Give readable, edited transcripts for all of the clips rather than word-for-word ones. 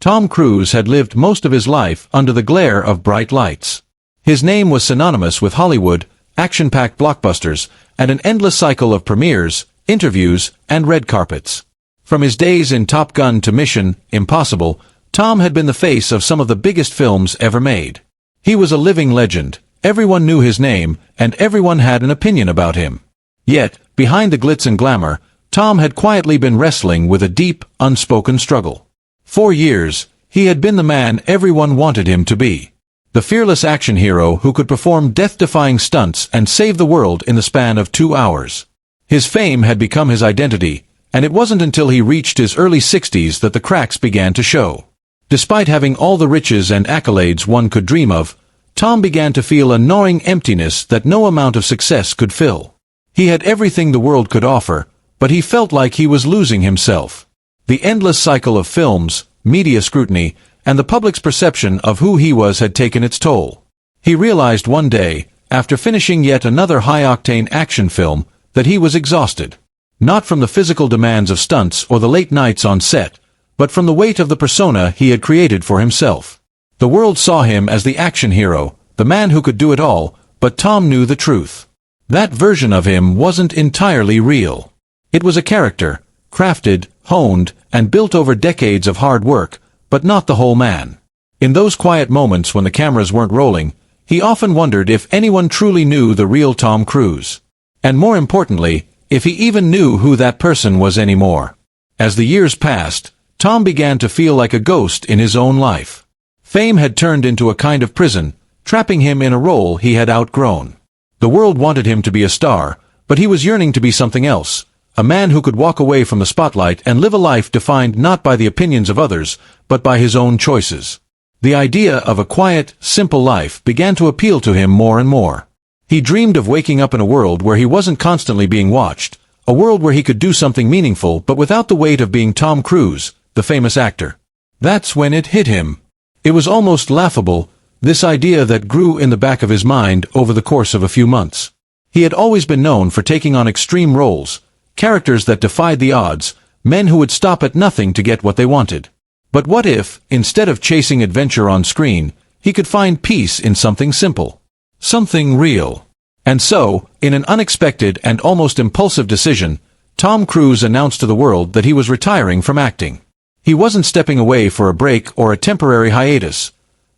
Tom Cruise had lived most of his life under the glare of bright lights. His name was synonymous with Hollywood, action-packed blockbusters, and an endless cycle of premieres, interviews, and red carpets. From his days in Top Gun to Mission Impossible, Tom had been the face of some of the biggest films ever made. He was a living legend, everyone knew his name, and everyone had an opinion about him. Yet, behind the glitz and glamour, Tom had quietly been wrestling with a deep, unspoken struggle. For years, he had been the man everyone wanted him to be. The fearless action hero who could perform death-defying stunts and save the world in the span of 2 hours. His fame had become his identity, and it wasn't until he reached his early 60s that the cracks began to show. Despite having all the riches and accolades one could dream of, Tom began to feel a gnawing emptiness that no amount of success could fill. He had everything the world could offer, but he felt like he was losing himself. The endless cycle of films, media scrutiny, and the public's perception of who he was had taken its toll. He realized one day, after finishing yet another high-octane action film, that he was exhausted. Not from the physical demands of stunts or the late nights on set, but from the weight of the persona he had created for himself. The world saw him as the action hero, the man who could do it all, but Tom knew the truth. That version of him wasn't entirely real. It was a character, crafted, honed, and built over decades of hard work, but not the whole man. In those quiet moments when the cameras weren't rolling, he often wondered if anyone truly knew the real Tom Cruise. And more importantly, if he even knew who that person was anymore. As the years passed, Tom began to feel like a ghost in his own life. Fame had turned into a kind of prison, trapping him in a role he had outgrown. The world wanted him to be a star, but he was yearning to be something else. A man who could walk away from the spotlight and live a life defined not by the opinions of others, but by his own choices. The idea of a quiet, simple life began to appeal to him more and more. He dreamed of waking up in a world where he wasn't constantly being watched, a world where he could do something meaningful but without the weight of being Tom Cruise, the famous actor. That's when it hit him. It was almost laughable, this idea that grew in the back of his mind over the course of a few months. He had always been known for taking on extreme roles, characters that defied the odds, men who would stop at nothing to get what they wanted. But what if, instead of chasing adventure on screen, he could find peace in something simple? Something real. And so, in an unexpected and almost impulsive decision, Tom Cruise announced to the world that he was retiring from acting. He wasn't stepping away for a break or a temporary hiatus.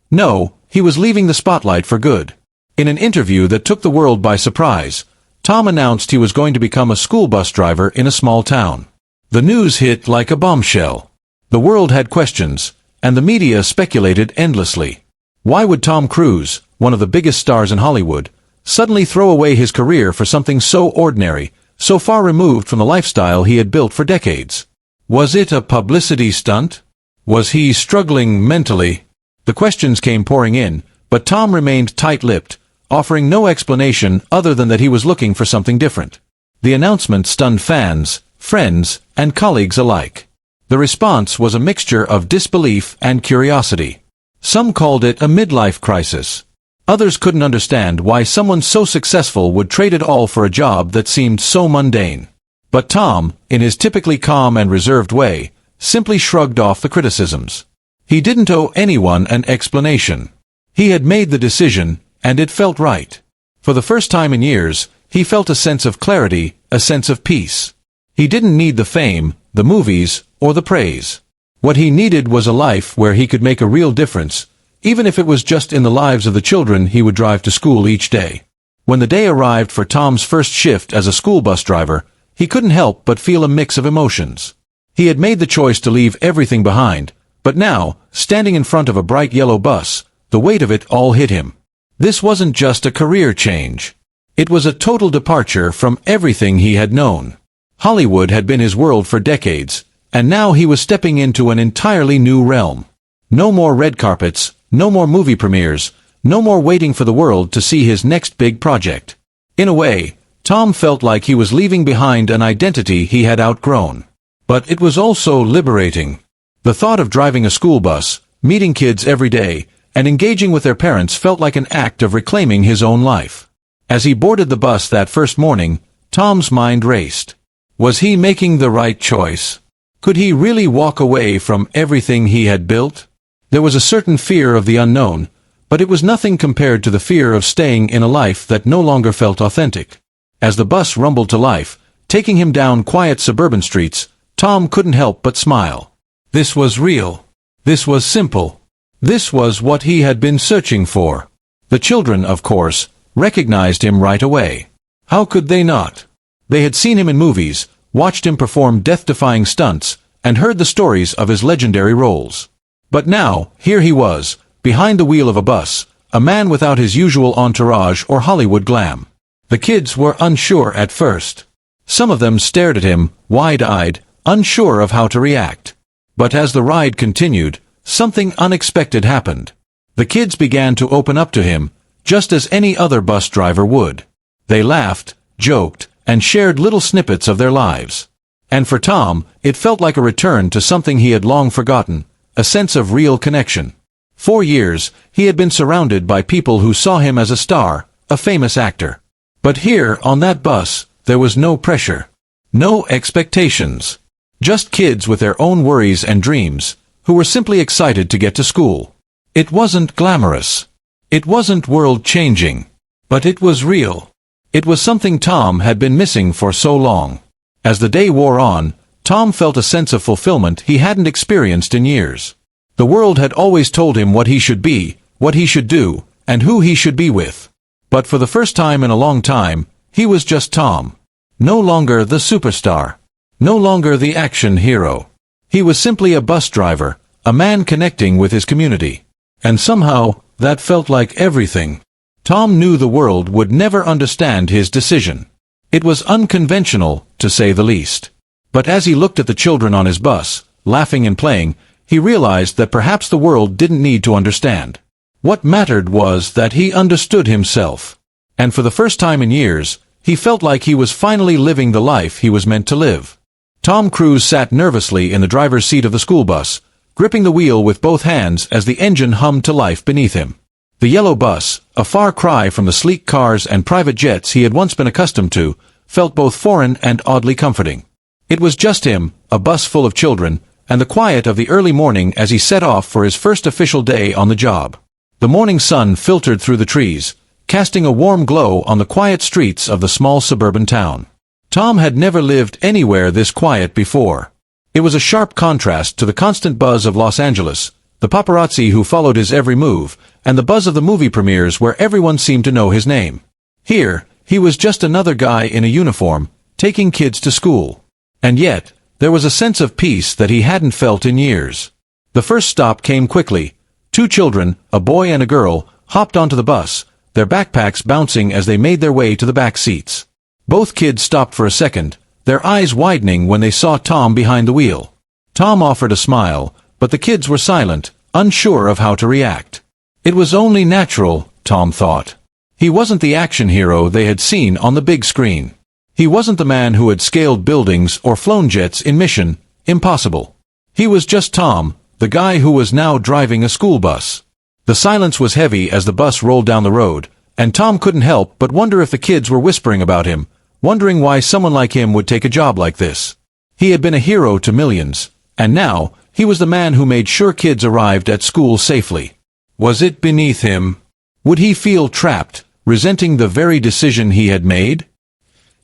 No, he was leaving the spotlight for good. In an interview that took the world by surprise, Tom announced he was going to become a school bus driver in a small town. The news hit like a bombshell. The world had questions, and the media speculated endlessly. Why would Tom Cruise, one of the biggest stars in Hollywood, suddenly throw away his career for something so ordinary, so far removed from the lifestyle he had built for decades? Was it a publicity stunt? Was he struggling mentally? The questions came pouring in, but Tom remained tight-lipped, offering no explanation other than that he was looking for something different. The announcement stunned fans, friends, and colleagues alike. The response was a mixture of disbelief and curiosity. Some called it a midlife crisis. Others couldn't understand why someone so successful would trade it all for a job that seemed so mundane. But Tom, in his typically calm and reserved way, simply shrugged off the criticisms. He didn't owe anyone an explanation. He had made the decision, and it felt right. For the first time in years, he felt a sense of clarity, a sense of peace. He didn't need the fame, the movies, or the praise. What he needed was a life where he could make a real difference, even if it was just in the lives of the children he would drive to school each day. When the day arrived for Tom's first shift as a school bus driver, he couldn't help but feel a mix of emotions. He had made the choice to leave everything behind, but now, standing in front of a bright yellow bus, the weight of it all hit him. This wasn't just a career change. It was a total departure from everything he had known. Hollywood had been his world for decades, and now he was stepping into an entirely new realm. No more red carpets, no more movie premieres, no more waiting for the world to see his next big project. In a way, Tom felt like he was leaving behind an identity he had outgrown. But it was also liberating. The thought of driving a school bus, meeting kids every day, and engaging with their parents felt like an act of reclaiming his own life. As he boarded the bus that first morning, Tom's mind raced. Was he making the right choice? Could he really walk away from everything he had built? There was a certain fear of the unknown, but it was nothing compared to the fear of staying in a life that no longer felt authentic. As the bus rumbled to life, taking him down quiet suburban streets, Tom couldn't help but smile. This was real. This was simple. This was what he had been searching for. The children, of course, recognized him right away. How could they not? They had seen him in movies, watched him perform death-defying stunts, and heard the stories of his legendary roles. But now, here he was, behind the wheel of a bus, a man without his usual entourage or Hollywood glam. The kids were unsure at first. Some of them stared at him, wide-eyed, unsure of how to react. But as the ride continued, something unexpected happened. The kids began to open up to him, just as any other bus driver would. They laughed, joked, and shared little snippets of their lives. And for Tom, it felt like a return to something he had long forgotten, a sense of real connection. For years, he had been surrounded by people who saw him as a star, a famous actor. But here, on that bus, there was no pressure. No expectations. Just kids with their own worries and dreams, who were simply excited to get to school. It wasn't glamorous. It wasn't world-changing. But it was real. It was something Tom had been missing for so long. As the day wore on, Tom felt a sense of fulfillment he hadn't experienced in years. The world had always told him what he should be, what he should do, and who he should be with. But for the first time in a long time, he was just Tom. No longer the superstar. No longer the action hero. He was simply a bus driver, a man connecting with his community. And somehow, that felt like everything. Tom knew the world would never understand his decision. It was unconventional, to say the least. But as he looked at the children on his bus, laughing and playing, he realized that perhaps the world didn't need to understand. What mattered was that he understood himself. And for the first time in years, he felt like he was finally living the life he was meant to live. Tom Cruise sat nervously in the driver's seat of the school bus, gripping the wheel with both hands as the engine hummed to life beneath him. The yellow bus, a far cry from the sleek cars and private jets he had once been accustomed to, felt both foreign and oddly comforting. It was just him, a bus full of children, and the quiet of the early morning as he set off for his first official day on the job. The morning sun filtered through the trees, casting a warm glow on the quiet streets of the small suburban town. Tom had never lived anywhere this quiet before. It was a sharp contrast to the constant buzz of Los Angeles, the paparazzi who followed his every move, and the buzz of the movie premieres where everyone seemed to know his name. Here, he was just another guy in a uniform, taking kids to school. And yet, there was a sense of peace that he hadn't felt in years. The first stop came quickly. 2 children, a boy and a girl, hopped onto the bus, their backpacks bouncing as they made their way to the back seats. Both kids stopped for a second, their eyes widening when they saw Tom behind the wheel. Tom offered a smile, but the kids were silent, unsure of how to react. It was only natural, Tom thought. He wasn't the action hero they had seen on the big screen. He wasn't the man who had scaled buildings or flown jets in Mission Impossible. He was just Tom, the guy who was now driving a school bus. The silence was heavy as the bus rolled down the road, and Tom couldn't help but wonder if the kids were whispering about him, wondering why someone like him would take a job like this. He had been a hero to millions, and now, he was the man who made sure kids arrived at school safely. Was it beneath him? Would he feel trapped, resenting the very decision he had made?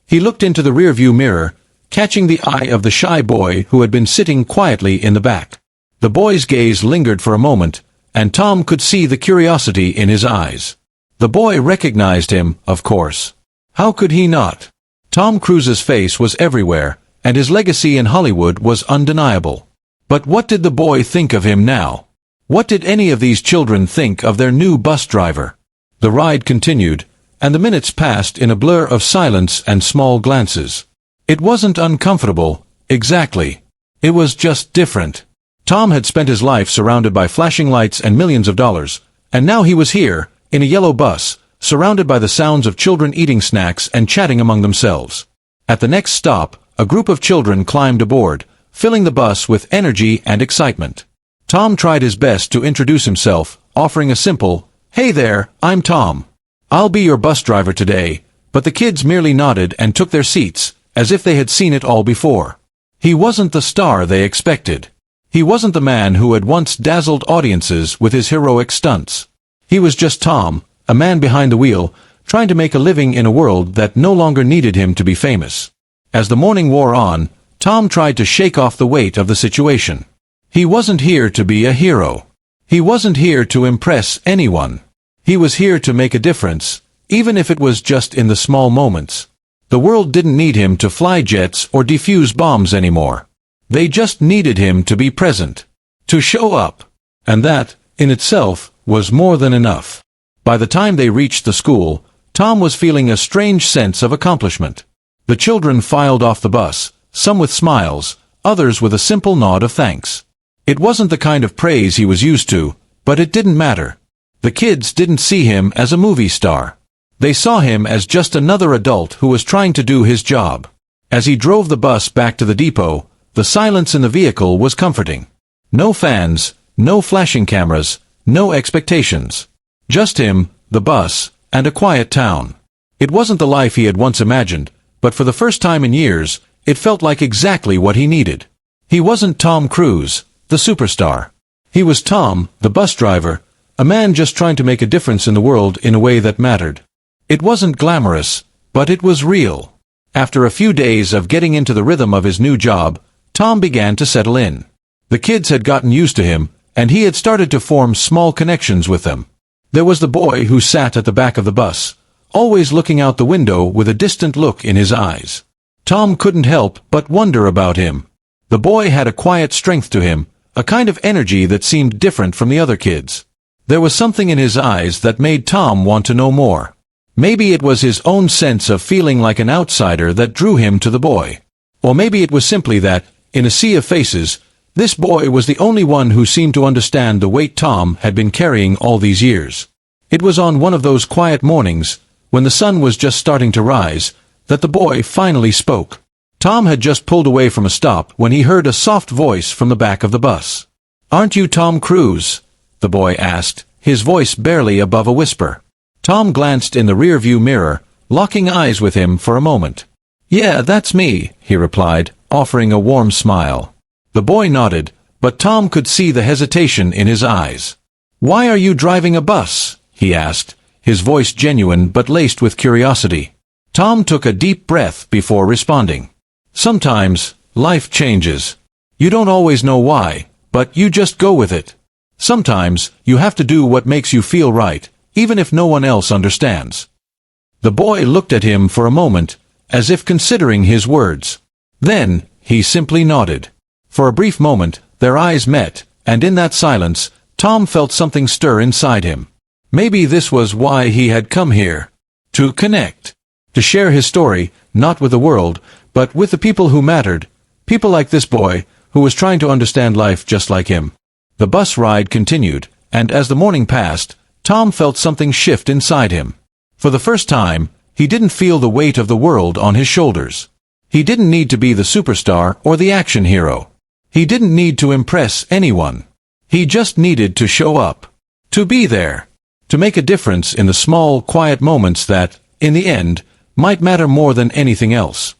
He looked into the rearview mirror, catching the eye of the shy boy who had been sitting quietly in the back. The boy's gaze lingered for a moment, and Tom could see the curiosity in his eyes. The boy recognized him, of course. How could he not? Tom Cruise's face was everywhere, and his legacy in Hollywood was undeniable. But what did the boy think of him now? What did any of these children think of their new bus driver? The ride continued, and the minutes passed in a blur of silence and small glances. It wasn't uncomfortable, exactly. It was just different. Tom had spent his life surrounded by flashing lights and millions of dollars, and now he was here, in a yellow bus, surrounded by the sounds of children eating snacks and chatting among themselves. At the next stop, a group of children climbed aboard, filling the bus with energy and excitement. Tom tried his best to introduce himself, offering a simple, "Hey there, I'm Tom. I'll be your bus driver today," but the kids merely nodded and took their seats, as if they had seen it all before. He wasn't the star they expected. He wasn't the man who had once dazzled audiences with his heroic stunts. He was just Tom, a man behind the wheel, trying to make a living in a world that no longer needed him to be famous. As the morning wore on, Tom tried to shake off the weight of the situation. He wasn't here to be a hero. He wasn't here to impress anyone. He was here to make a difference, even if it was just in the small moments. The world didn't need him to fly jets or defuse bombs anymore. They just needed him to be present, to show up. And that, in itself, was more than enough. By the time they reached the school, Tom was feeling a strange sense of accomplishment. The children filed off the bus, some with smiles, others with a simple nod of thanks. It wasn't the kind of praise he was used to, but it didn't matter. The kids didn't see him as a movie star. They saw him as just another adult who was trying to do his job. As he drove the bus back to the depot, the silence in the vehicle was comforting. No fans, no flashing cameras, no expectations. Just him, the bus, and a quiet town. It wasn't the life he had once imagined, but for the first time in years, it felt like exactly what he needed. He wasn't Tom Cruise, the superstar. He was Tom, the bus driver, a man just trying to make a difference in the world in a way that mattered. It wasn't glamorous, but it was real. After a few days of getting into the rhythm of his new job, Tom began to settle in. The kids had gotten used to him, and he had started to form small connections with them. There was the boy who sat at the back of the bus, always looking out the window with a distant look in his eyes. Tom couldn't help but wonder about him. The boy had a quiet strength to him, a kind of energy that seemed different from the other kids. There was something in his eyes that made Tom want to know more. Maybe it was his own sense of feeling like an outsider that drew him to the boy. Or maybe it was simply that, in a sea of faces, this boy was the only one who seemed to understand the weight Tom had been carrying all these years. It was on one of those quiet mornings, when the sun was just starting to rise, that the boy finally spoke. Tom had just pulled away from a stop when he heard a soft voice from the back of the bus. "Aren't you Tom Cruise?" the boy asked, his voice barely above a whisper. Tom glanced in the rearview mirror, locking eyes with him for a moment. "Yeah, that's me," he replied, offering a warm smile. The boy nodded, but Tom could see the hesitation in his eyes. "Why are you driving a bus?" he asked, his voice genuine but laced with curiosity. Tom took a deep breath before responding. "Sometimes, life changes. You don't always know why, but you just go with it. Sometimes, you have to do what makes you feel right, even if no one else understands." The boy looked at him for a moment, as if considering his words. Then, he simply nodded. For a brief moment, their eyes met, and in that silence, Tom felt something stir inside him. Maybe this was why he had come here. To connect. To share his story, not with the world, but with the people who mattered. People like this boy, who was trying to understand life just like him. The bus ride continued, and as the morning passed, Tom felt something shift inside him. For the first time, he didn't feel the weight of the world on his shoulders. He didn't need to be the superstar or the action hero. He didn't need to impress anyone. He just needed to show up. To be there. To make a difference in the small, quiet moments that, in the end, might matter more than anything else.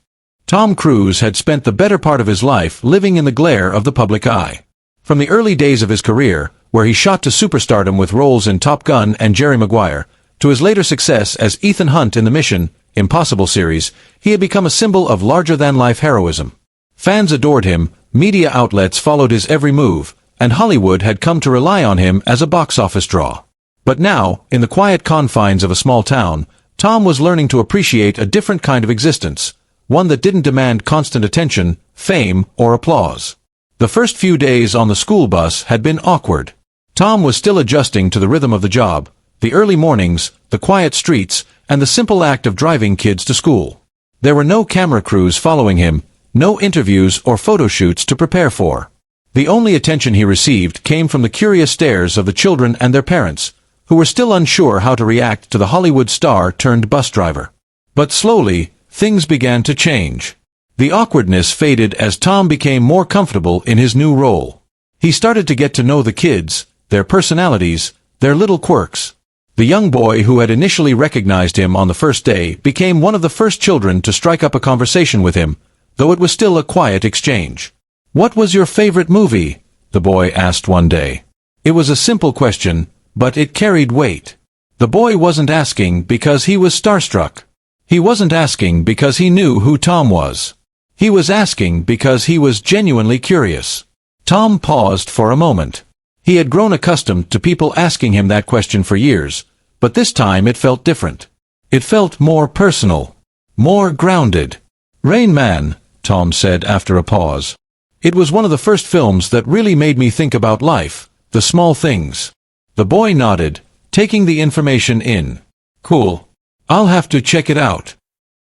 Tom Cruise had spent the better part of his life living in the glare of the public eye. From the early days of his career, where he shot to superstardom with roles in Top Gun and Jerry Maguire, to his later success as Ethan Hunt in the Mission Impossible series, he had become a symbol of larger-than-life heroism. Fans adored him, media outlets followed his every move, and Hollywood had come to rely on him as a box office draw. But now, in the quiet confines of a small town, Tom was learning to appreciate a different kind of existence, one that didn't demand constant attention, fame, or applause. The first few days on the school bus had been awkward. Tom was still adjusting to the rhythm of the job, the early mornings, the quiet streets, and the simple act of driving kids to school. There were no camera crews following him, no interviews or photo shoots to prepare for. The only attention he received came from the curious stares of the children and their parents, who were still unsure how to react to the Hollywood star-turned-bus driver. But slowly, things began to change. The awkwardness faded as Tom became more comfortable in his new role. He started to get to know the kids, their personalities, their little quirks. The young boy who had initially recognized him on the first day became one of the first children to strike up a conversation with him, though it was still a quiet exchange. "What was your favorite movie?" the boy asked one day. It was a simple question, but it carried weight. The boy wasn't asking because he was starstruck. He wasn't asking because he knew who Tom was. He was asking because he was genuinely curious. Tom paused for a moment. He had grown accustomed to people asking him that question for years, but this time it felt different. It felt more personal, more grounded. "Rain Man," Tom said after a pause. "It was one of the first films that really made me think about life, the small things." The boy nodded, taking the information in. "Cool. I'll have to check it out."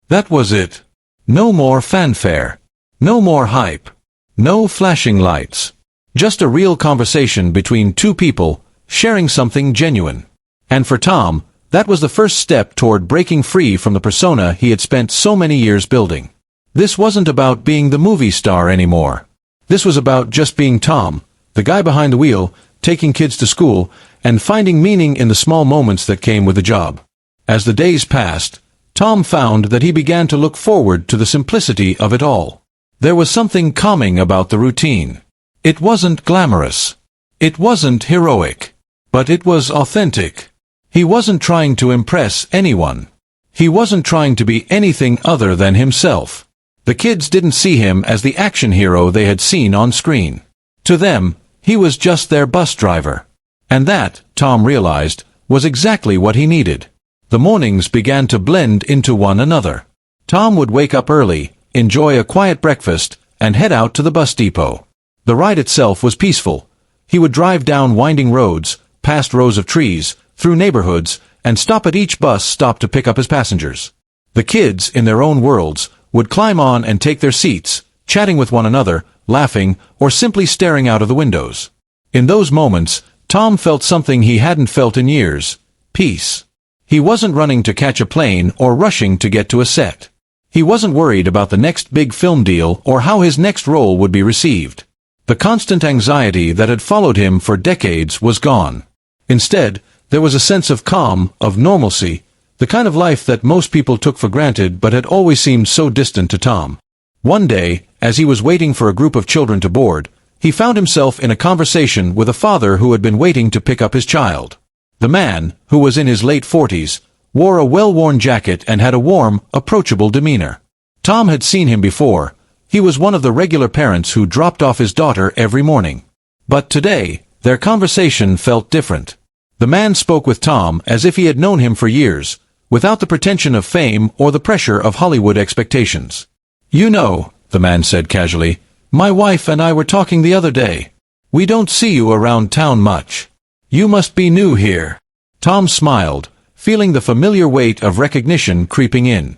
That was it. No more fanfare. No more hype. No flashing lights. Just a real conversation between two people, sharing something genuine. And for Tom, that was the first step toward breaking free from the persona he had spent so many years building. This wasn't about being the movie star anymore. This was about just being Tom, the guy behind the wheel, taking kids to school, and finding meaning in the small moments that came with the job. As the days passed, Tom found that he began to look forward to the simplicity of it all. There was something calming about the routine. It wasn't glamorous. It wasn't heroic. But it was authentic. He wasn't trying to impress anyone. He wasn't trying to be anything other than himself. The kids didn't see him as the action hero they had seen on screen. To them, he was just their bus driver. And that, Tom realized, was exactly what he needed. The mornings began to blend into one another. Tom would wake up early, enjoy a quiet breakfast, and head out to the bus depot. The ride itself was peaceful. He would drive down winding roads, past rows of trees, through neighborhoods, and stop at each bus stop to pick up his passengers. The kids, in their own worlds, would climb on and take their seats, chatting with one another, laughing, or simply staring out of the windows. In those moments, Tom felt something he hadn't felt in years: peace. He wasn't running to catch a plane or rushing to get to a set. He wasn't worried about the next big film deal or how his next role would be received. The constant anxiety that had followed him for decades was gone. Instead, there was a sense of calm, of normalcy, the kind of life that most people took for granted but had always seemed so distant to Tom. One day, as he was waiting for a group of children to board, he found himself in a conversation with a father who had been waiting to pick up his child. The man, who was in his late 40s, wore a well-worn jacket and had a warm, approachable demeanor. Tom had seen him before. He was one of the regular parents who dropped off his daughter every morning. But today, their conversation felt different. The man spoke with Tom as if he had known him for years, without the pretension of fame or the pressure of Hollywood expectations. "You know," the man said casually, "my wife and I were talking the other day. We don't see you around town much. You must be new here." Tom smiled, feeling the familiar weight of recognition creeping in.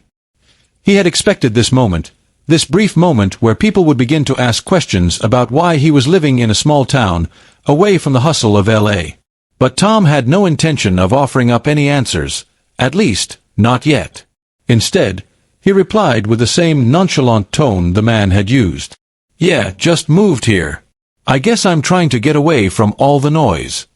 He had expected this moment, this brief moment where people would begin to ask questions about why he was living in a small town, away from the hustle of L.A. But Tom had no intention of offering up any answers, at least, not yet. Instead, he replied with the same nonchalant tone the man had used. "Yeah, just moved here. I guess I'm trying to get away from all the noise."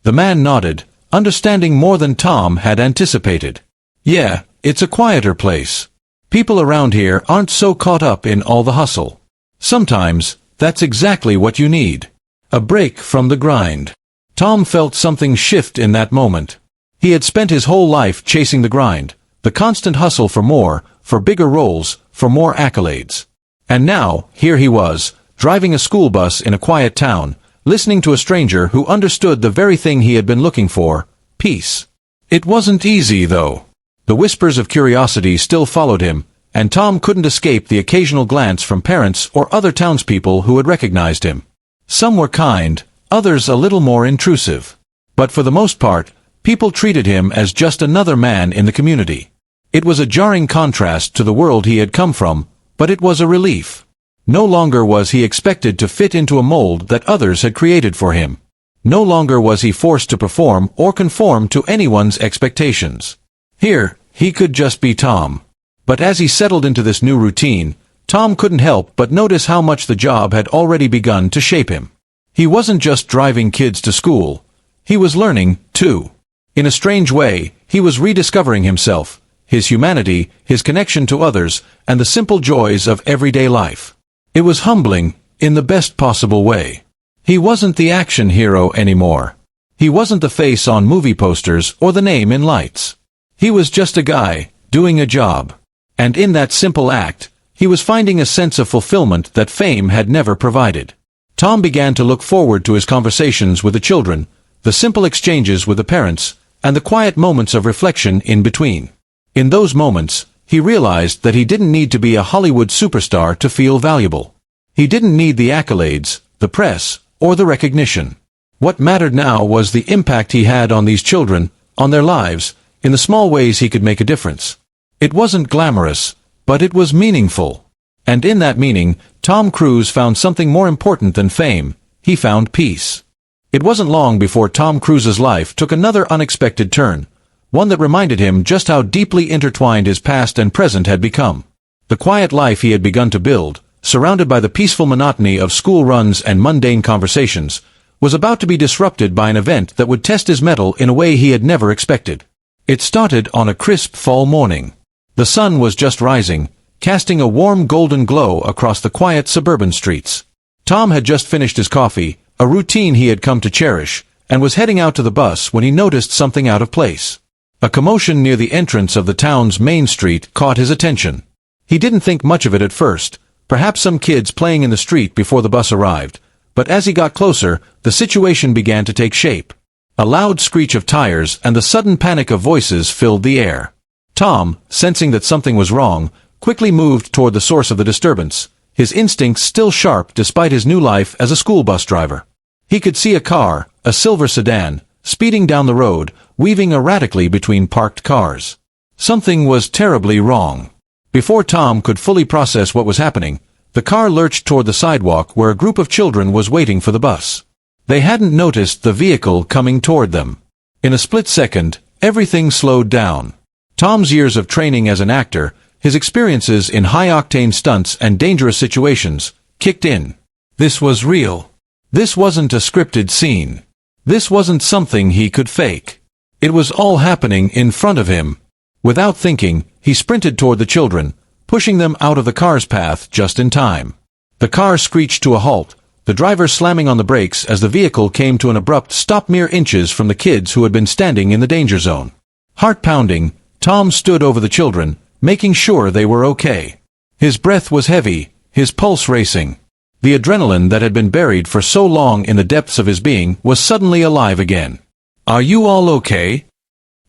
The man nodded, understanding more than Tom had anticipated. "Yeah, it's a quieter place. People around here aren't so caught up in all the hustle. Sometimes, that's exactly what you need. A break from the grind." Tom felt something shift in that moment. He had spent his whole life chasing the grind, the constant hustle for more, for bigger roles, for more accolades. And now, here he was, driving a school bus in a quiet town, listening to a stranger who understood the very thing he had been looking for: peace. It wasn't easy, though. The whispers of curiosity still followed him, and Tom couldn't escape the occasional glance from parents or other townspeople who had recognized him. Some were kind, others a little more intrusive. But for the most part, people treated him as just another man in the community. It was a jarring contrast to the world he had come from, but it was a relief. No longer was he expected to fit into a mold that others had created for him. No longer was he forced to perform or conform to anyone's expectations. Here, he could just be Tom. But as he settled into this new routine, Tom couldn't help but notice how much the job had already begun to shape him. He wasn't just driving kids to school. He was learning, too. In a strange way, he was rediscovering himself, his humanity, his connection to others, and the simple joys of everyday life. It was humbling, in the best possible way. He wasn't the action hero anymore. He wasn't the face on movie posters or the name in lights. He was just a guy, doing a job. And in that simple act, he was finding a sense of fulfillment that fame had never provided. Tom began to look forward to his conversations with the children, the simple exchanges with the parents, and the quiet moments of reflection in between. In those moments, he realized that he didn't need to be a Hollywood superstar to feel valuable. He didn't need the accolades, the press, or the recognition. What mattered now was the impact he had on these children, on their lives, in the small ways he could make a difference. It wasn't glamorous, but it was meaningful. And in that meaning, Tom Cruise found something more important than fame. He found peace. It wasn't long before Tom Cruise's life took another unexpected turn, one that reminded him just how deeply intertwined his past and present had become. The quiet life he had begun to build, surrounded by the peaceful monotony of school runs and mundane conversations, was about to be disrupted by an event that would test his mettle in a way he had never expected. It started on a crisp fall morning. The sun was just rising, casting a warm golden glow across the quiet suburban streets. Tom had just finished his coffee, a routine he had come to cherish, and was heading out to the bus when he noticed something out of place. A commotion near the entrance of the town's main street caught his attention. He didn't think much of it at first, perhaps some kids playing in the street before the bus arrived, but as he got closer, the situation began to take shape. A loud screech of tires and the sudden panic of voices filled the air. Tom, sensing that something was wrong, quickly moved toward the source of the disturbance, his instincts still sharp despite his new life as a school bus driver. He could see a car, a silver sedan, speeding down the road, weaving erratically between parked cars. Something was terribly wrong. Before Tom could fully process what was happening, the car lurched toward the sidewalk where a group of children was waiting for the bus. They hadn't noticed the vehicle coming toward them. In a split second, everything slowed down. Tom's years of training as an actor, his experiences in high-octane stunts and dangerous situations, kicked in. This was real. This wasn't a scripted scene. This wasn't something he could fake. It was all happening in front of him. Without thinking, he sprinted toward the children, pushing them out of the car's path just in time. The car screeched to a halt, the driver slamming on the brakes as the vehicle came to an abrupt stop mere inches from the kids who had been standing in the danger zone. Heart-pounding, Tom stood over the children, making sure they were okay. His breath was heavy, his pulse racing. The adrenaline that had been buried for so long in the depths of his being was suddenly alive again. "Are you all okay?"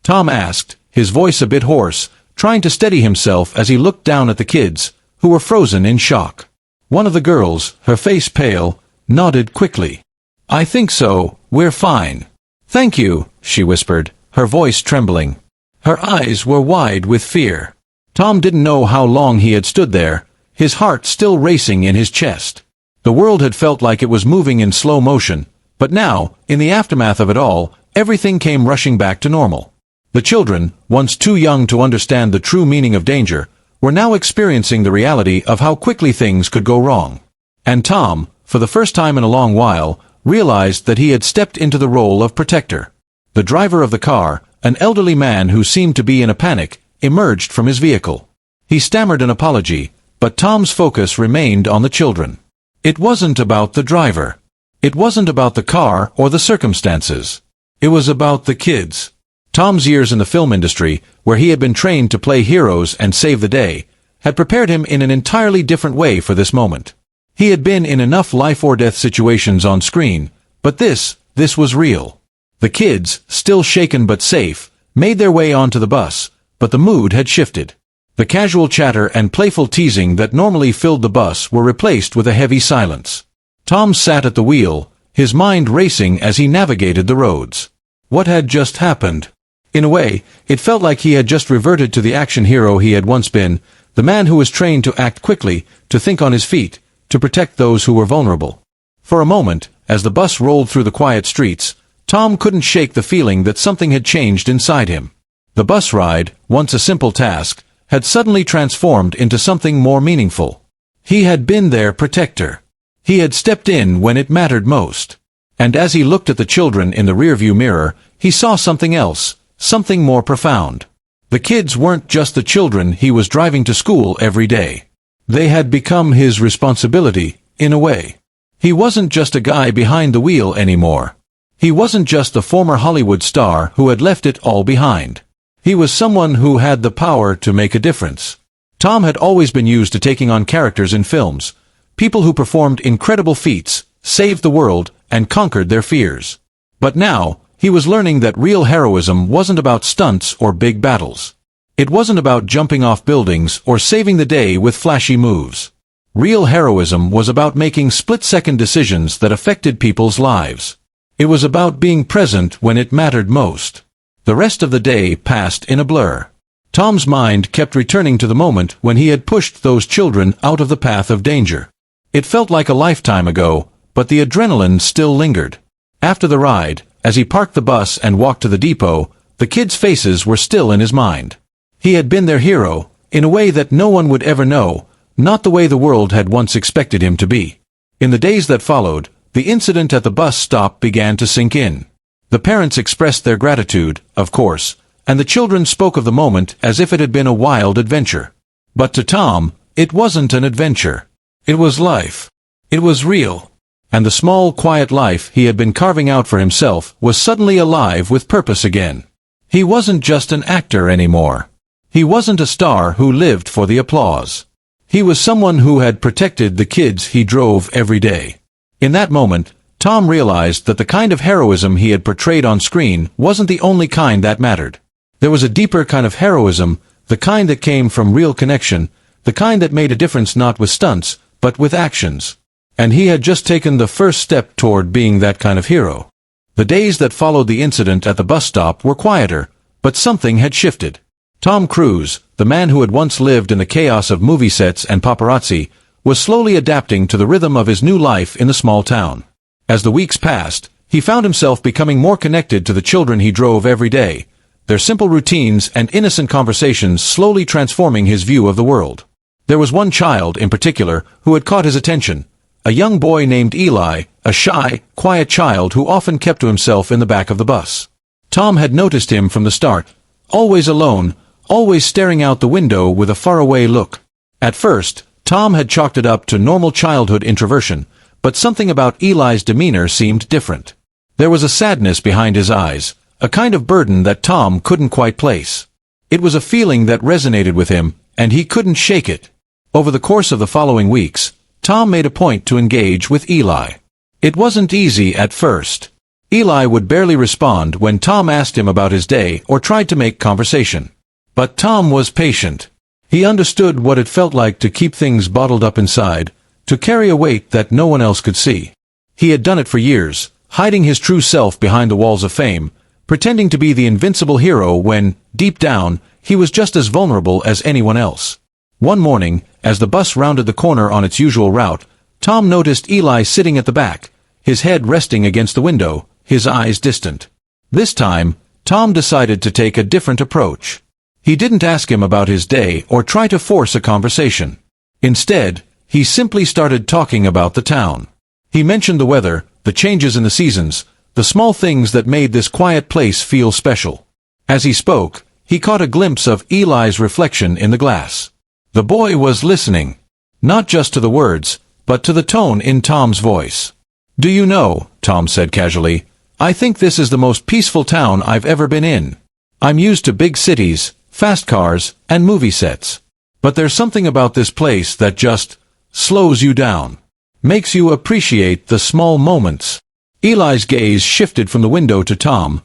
Tom asked, his voice a bit hoarse, trying to steady himself as he looked down at the kids, who were frozen in shock. One of the girls, her face pale, nodded quickly. "I think so, we're fine." "Thank you," she whispered, her voice trembling. Her eyes were wide with fear. Tom didn't know how long he had stood there, his heart still racing in his chest. The world had felt like it was moving in slow motion, but now, in the aftermath of it all, everything came rushing back to normal. The children, once too young to understand the true meaning of danger, were now experiencing the reality of how quickly things could go wrong. And Tom, for the first time in a long while, realized that he had stepped into the role of protector. The driver of the car, an elderly man who seemed to be in a panic, emerged from his vehicle. He stammered an apology, but Tom's focus remained on the children. It wasn't about the driver. It wasn't about the car or the circumstances. It was about the kids. Tom's years in the film industry, where he had been trained to play heroes and save the day, had prepared him in an entirely different way for this moment. He had been in enough life-or-death situations on screen, but this was real. The kids, still shaken but safe, made their way onto the bus, but the mood had shifted. The casual chatter and playful teasing that normally filled the bus were replaced with a heavy silence. Tom sat at the wheel, his mind racing as he navigated the roads. What had just happened? In a way, it felt like he had just reverted to the action hero he had once been, the man who was trained to act quickly, to think on his feet, to protect those who were vulnerable. For a moment, as the bus rolled through the quiet streets, Tom couldn't shake the feeling that something had changed inside him. The bus ride, once a simple task, had suddenly transformed into something more meaningful. He had been their protector. He had stepped in when it mattered most. And as he looked at the children in the rearview mirror, he saw something else, something more profound. The kids weren't just the children he was driving to school every day. They had become his responsibility, in a way. He wasn't just a guy behind the wheel anymore. He wasn't just the former Hollywood star who had left it all behind. He was someone who had the power to make a difference. Tom had always been used to taking on characters in films, people who performed incredible feats, saved the world, and conquered their fears. But now, he was learning that real heroism wasn't about stunts or big battles. It wasn't about jumping off buildings or saving the day with flashy moves. Real heroism was about making split-second decisions that affected people's lives. It was about being present when it mattered most. The rest of the day passed in a blur. Tom's mind kept returning to the moment when he had pushed those children out of the path of danger. It felt like a lifetime ago, but the adrenaline still lingered. After the ride, as he parked the bus and walked to the depot, the kids' faces were still in his mind. He had been their hero, in a way that no one would ever know, not the way the world had once expected him to be. In the days that followed, the incident at the bus stop began to sink in. The parents expressed their gratitude, of course, and the children spoke of the moment as if it had been a wild adventure. But to Tom, it wasn't an adventure. It was life. It was real. And the small, quiet life he had been carving out for himself was suddenly alive with purpose again. He wasn't just an actor anymore. He wasn't a star who lived for the applause. He was someone who had protected the kids he drove every day. In that moment, Tom realized that the kind of heroism he had portrayed on screen wasn't the only kind that mattered. There was a deeper kind of heroism, the kind that came from real connection, the kind that made a difference not with stunts, but with actions. And he had just taken the first step toward being that kind of hero. The days that followed the incident at the bus stop were quieter, but something had shifted. Tom Cruise, the man who had once lived in the chaos of movie sets and paparazzi, was slowly adapting to the rhythm of his new life in the small town. As the weeks passed, he found himself becoming more connected to the children he drove every day, their simple routines and innocent conversations slowly transforming his view of the world. There was one child, in particular, who had caught his attention, a young boy named Eli, a shy, quiet child who often kept to himself in the back of the bus. Tom had noticed him from the start, always alone, always staring out the window with a faraway look. At first, Tom had chalked it up to normal childhood introversion, but something about Eli's demeanor seemed different. There was a sadness behind his eyes, a kind of burden that Tom couldn't quite place. It was a feeling that resonated with him, and he couldn't shake it. Over the course of the following weeks, Tom made a point to engage with Eli. It wasn't easy at first. Eli would barely respond when Tom asked him about his day or tried to make conversation. But Tom was patient. He understood what it felt like to keep things bottled up inside, to carry a weight that no one else could see. He had done it for years, hiding his true self behind the walls of fame, pretending to be the invincible hero when, deep down, he was just as vulnerable as anyone else. One morning, as the bus rounded the corner on its usual route, Tom noticed Eli sitting at the back, his head resting against the window, his eyes distant. This time, Tom decided to take a different approach. He didn't ask him about his day or try to force a conversation. Instead, he simply started talking about the town. He mentioned the weather, the changes in the seasons, the small things that made this quiet place feel special. As he spoke, he caught a glimpse of Eli's reflection in the glass. The boy was listening, not just to the words, but to the tone in Tom's voice. "Do you know," Tom said casually, "I think this is the most peaceful town I've ever been in. I'm used to big cities, fast cars, and movie sets. But there's something about this place that just slows you down, makes you appreciate the small moments." Eli's gaze shifted from the window to Tom,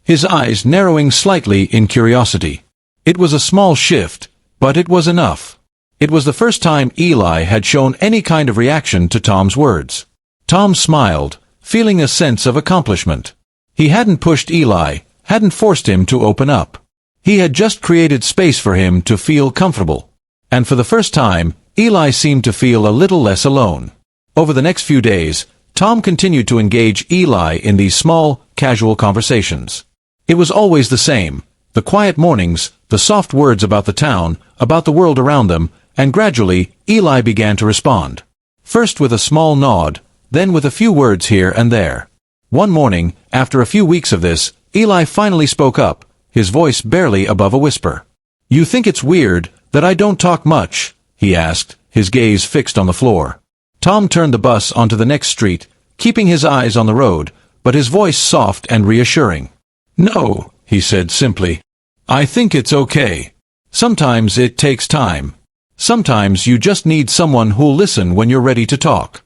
his eyes narrowing slightly in curiosity. It was a small shift, but it was enough. It was the first time Eli had shown any kind of reaction to Tom's words. Tom smiled, feeling a sense of accomplishment. He hadn't pushed Eli, hadn't forced him to open up. He had just created space for him to feel comfortable. And for the first time, Eli seemed to feel a little less alone. Over the next few days, Tom continued to engage Eli in these small, casual conversations. It was always the same, the quiet mornings, the soft words about the town, about the world around them, and gradually, Eli began to respond. First with a small nod, then with a few words here and there. One morning, after a few weeks of this, Eli finally spoke up, his voice barely above a whisper. "You think it's weird that I don't talk much?" he asked, his gaze fixed on the floor. Tom turned the bus onto the next street, keeping his eyes on the road, but his voice soft and reassuring. "No," he said simply. "I think it's okay. Sometimes it takes time. Sometimes you just need someone who'll listen when you're ready to talk."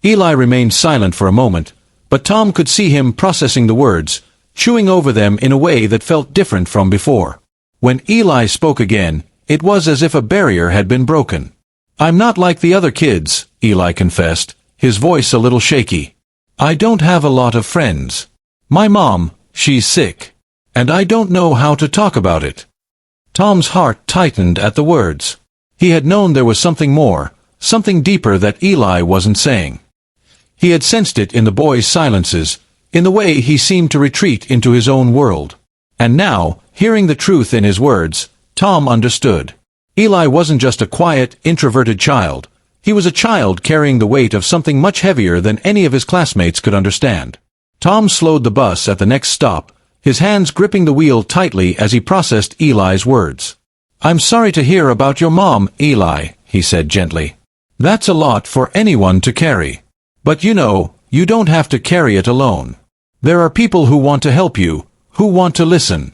Eli remained silent for a moment, but Tom could see him processing the words, chewing over them in a way that felt different from before. When Eli spoke again, it was as if a barrier had been broken. "I'm not like the other kids," Eli confessed, his voice a little shaky. "I don't have a lot of friends. My mom, she's sick. And I don't know how to talk about it." Tom's heart tightened at the words. He had known there was something more, something deeper that Eli wasn't saying. He had sensed it in the boy's silences, in the way he seemed to retreat into his own world. And now, hearing the truth in his words, Tom understood. Eli wasn't just a quiet, introverted child. He was a child carrying the weight of something much heavier than any of his classmates could understand. Tom slowed the bus at the next stop, his hands gripping the wheel tightly as he processed Eli's words. "I'm sorry to hear about your mom, Eli," he said gently. "That's a lot for anyone to carry. But you know, you don't have to carry it alone. There are people who want to help you, who want to listen."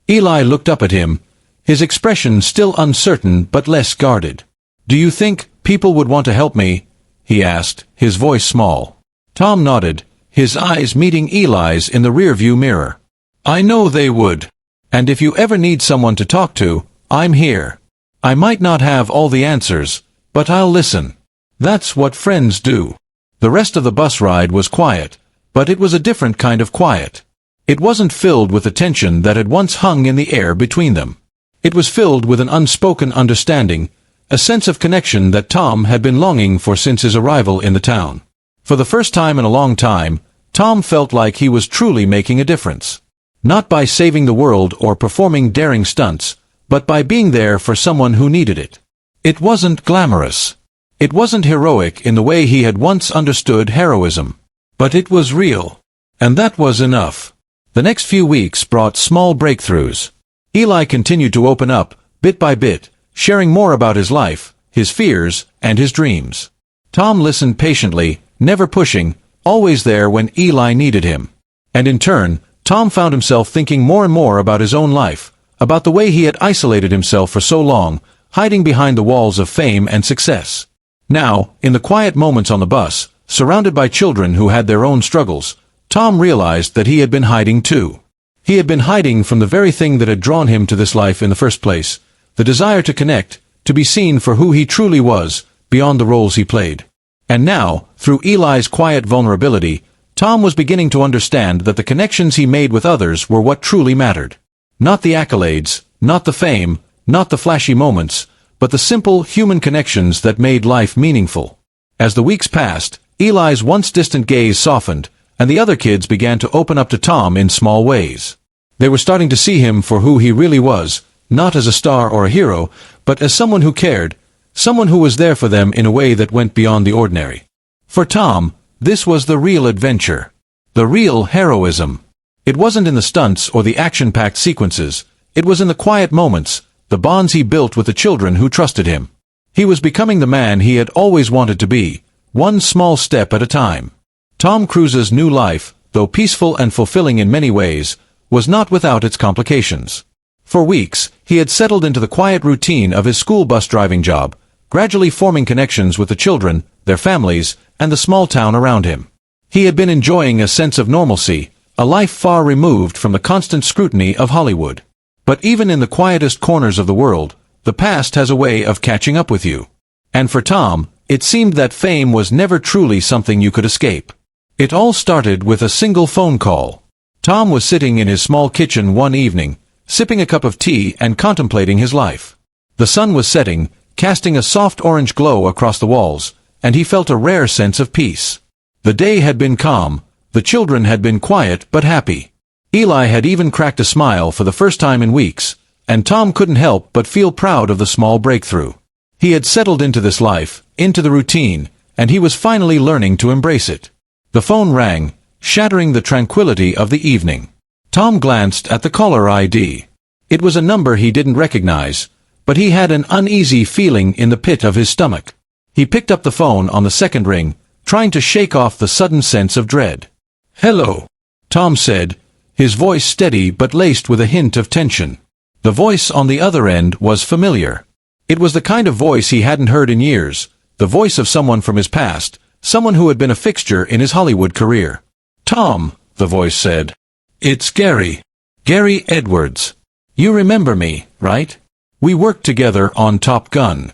Eli looked up at him, his expression still uncertain but less guarded. "Do you think people would want to help me?" he asked, his voice small. Tom nodded, his eyes meeting Eli's in the rearview mirror. "I know they would. And if you ever need someone to talk to, I'm here. I might not have all the answers, but I'll listen. That's what friends do." The rest of the bus ride was quiet, but it was a different kind of quiet. It wasn't filled with the tension that had once hung in the air between them. It was filled with an unspoken understanding, a sense of connection that Tom had been longing for since his arrival in the town. For the first time in a long time, Tom felt like he was truly making a difference. Not by saving the world or performing daring stunts, but by being there for someone who needed it. It wasn't glamorous. It wasn't heroic in the way he had once understood heroism. But it was real. And that was enough. The next few weeks brought small breakthroughs. Eli continued to open up, bit by bit, sharing more about his life, his fears, and his dreams. Tom listened patiently, never pushing, always there when Eli needed him. And in turn, Tom found himself thinking more and more about his own life, about the way he had isolated himself for so long, hiding behind the walls of fame and success. Now, in the quiet moments on the bus, surrounded by children who had their own struggles, Tom realized that he had been hiding too. He had been hiding from the very thing that had drawn him to this life in the first place, the desire to connect, to be seen for who he truly was, beyond the roles he played. And now, through Eli's quiet vulnerability, Tom was beginning to understand that the connections he made with others were what truly mattered. Not the accolades, not the fame, not the flashy moments, but the simple, human connections that made life meaningful. As the weeks passed, Eli's once distant gaze softened, and the other kids began to open up to Tom in small ways. They were starting to see him for who he really was, not as a star or a hero, but as someone who cared, someone who was there for them in a way that went beyond the ordinary. For Tom, this was the real adventure. The real heroism. It wasn't in the stunts or the action-packed sequences, it was in the quiet moments, the bonds he built with the children who trusted him. He was becoming the man he had always wanted to be, one small step at a time. Tom Cruise's new life, though peaceful and fulfilling in many ways, was not without its complications. For weeks, he had settled into the quiet routine of his school bus driving job, gradually forming connections with the children, their families, and the small town around him. He had been enjoying a sense of normalcy, a life far removed from the constant scrutiny of Hollywood. But even in the quietest corners of the world, the past has a way of catching up with you. And for Tom, it seemed that fame was never truly something you could escape. It all started with a single phone call. Tom was sitting in his small kitchen one evening, sipping a cup of tea and contemplating his life. The sun was setting, casting a soft orange glow across the walls, and he felt a rare sense of peace. The day had been calm, the children had been quiet but happy. Eli had even cracked a smile for the first time in weeks, and Tom couldn't help but feel proud of the small breakthrough. He had settled into this life, into the routine, and he was finally learning to embrace it. The phone rang, shattering the tranquility of the evening. Tom glanced at the caller ID. It was a number he didn't recognize, but he had an uneasy feeling in the pit of his stomach. He picked up the phone on the second ring, trying to shake off the sudden sense of dread. "Hello," Tom said, his voice steady but laced with a hint of tension. The voice on the other end was familiar. It was the kind of voice he hadn't heard in years, the voice of someone from his past, someone who had been a fixture in his Hollywood career. "Tom," the voice said. "It's Gary. Gary Edwards. You remember me, right? We worked together on Top Gun."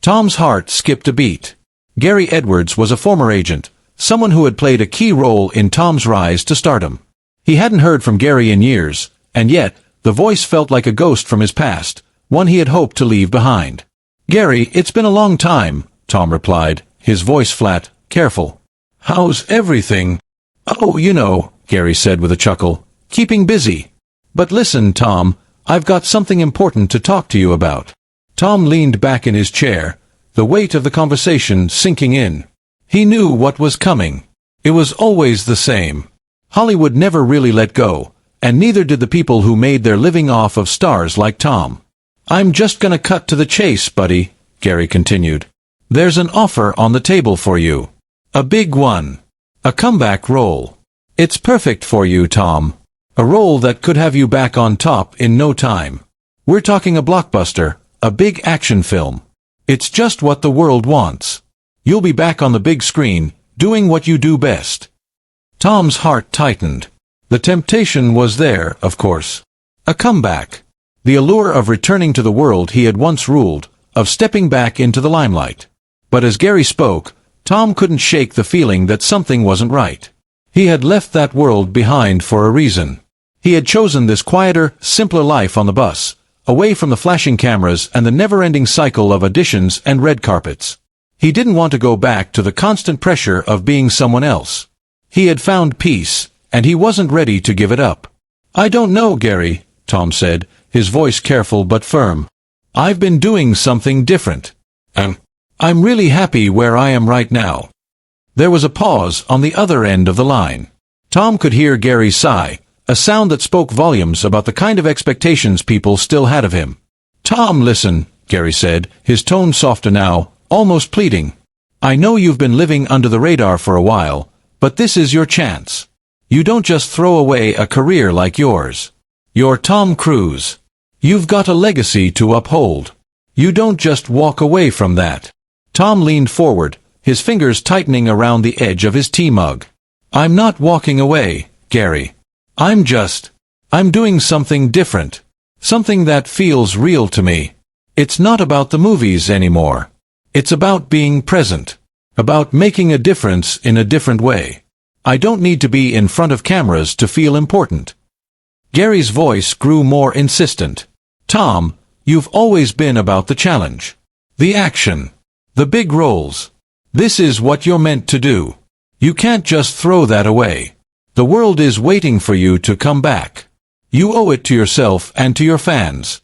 Tom's heart skipped a beat. Gary Edwards was a former agent, someone who had played a key role in Tom's rise to stardom. He hadn't heard from Gary in years, and yet, the voice felt like a ghost from his past, one he had hoped to leave behind. "Gary, it's been a long time," Tom replied, his voice flat, careful. "How's everything?" "Oh, you know," Gary said with a chuckle, "keeping busy. But listen, Tom, I've got something important to talk to you about." Tom leaned back in his chair, the weight of the conversation sinking in. He knew what was coming. It was always the same. Hollywood never really let go, and neither did the people who made their living off of stars like Tom. "I'm just gonna cut to the chase, buddy," Gary continued. "There's an offer on the table for you. A big one. A comeback role. It's perfect for you, Tom. A role that could have you back on top in no time. We're talking a blockbuster, a big action film. It's just what the world wants. You'll be back on the big screen, doing what you do best." Tom's heart tightened. The temptation was there, of course. A comeback. The allure of returning to the world he had once ruled, of stepping back into the limelight. But as Gary spoke, Tom couldn't shake the feeling that something wasn't right. He had left that world behind for a reason. He had chosen this quieter, simpler life on the bus, away from the flashing cameras and the never-ending cycle of auditions and red carpets. He didn't want to go back to the constant pressure of being someone else. He had found peace, and he wasn't ready to give it up. "I don't know, Gary," Tom said, his voice careful but firm. "I've been doing something different. I'm really happy where I am right now." There was a pause on the other end of the line. Tom could hear Gary sigh, a sound that spoke volumes about the kind of expectations people still had of him. "Tom, listen," Gary said, his tone softer now, almost pleading. "I know you've been living under the radar for a while, but this is your chance. You don't just throw away a career like yours. You're Tom Cruise. You've got a legacy to uphold. You don't just walk away from that." Tom leaned forward, his fingers tightening around the edge of his tea mug. "I'm not walking away, Gary. I'm doing something different. Something that feels real to me. It's not about the movies anymore. It's about being present. About making a difference in a different way. I don't need to be in front of cameras to feel important." Gary's voice grew more insistent. "Tom, you've always been about the challenge. The action. The big roles. This is what you're meant to do. You can't just throw that away. The world is waiting for you to come back. You owe it to yourself and to your fans."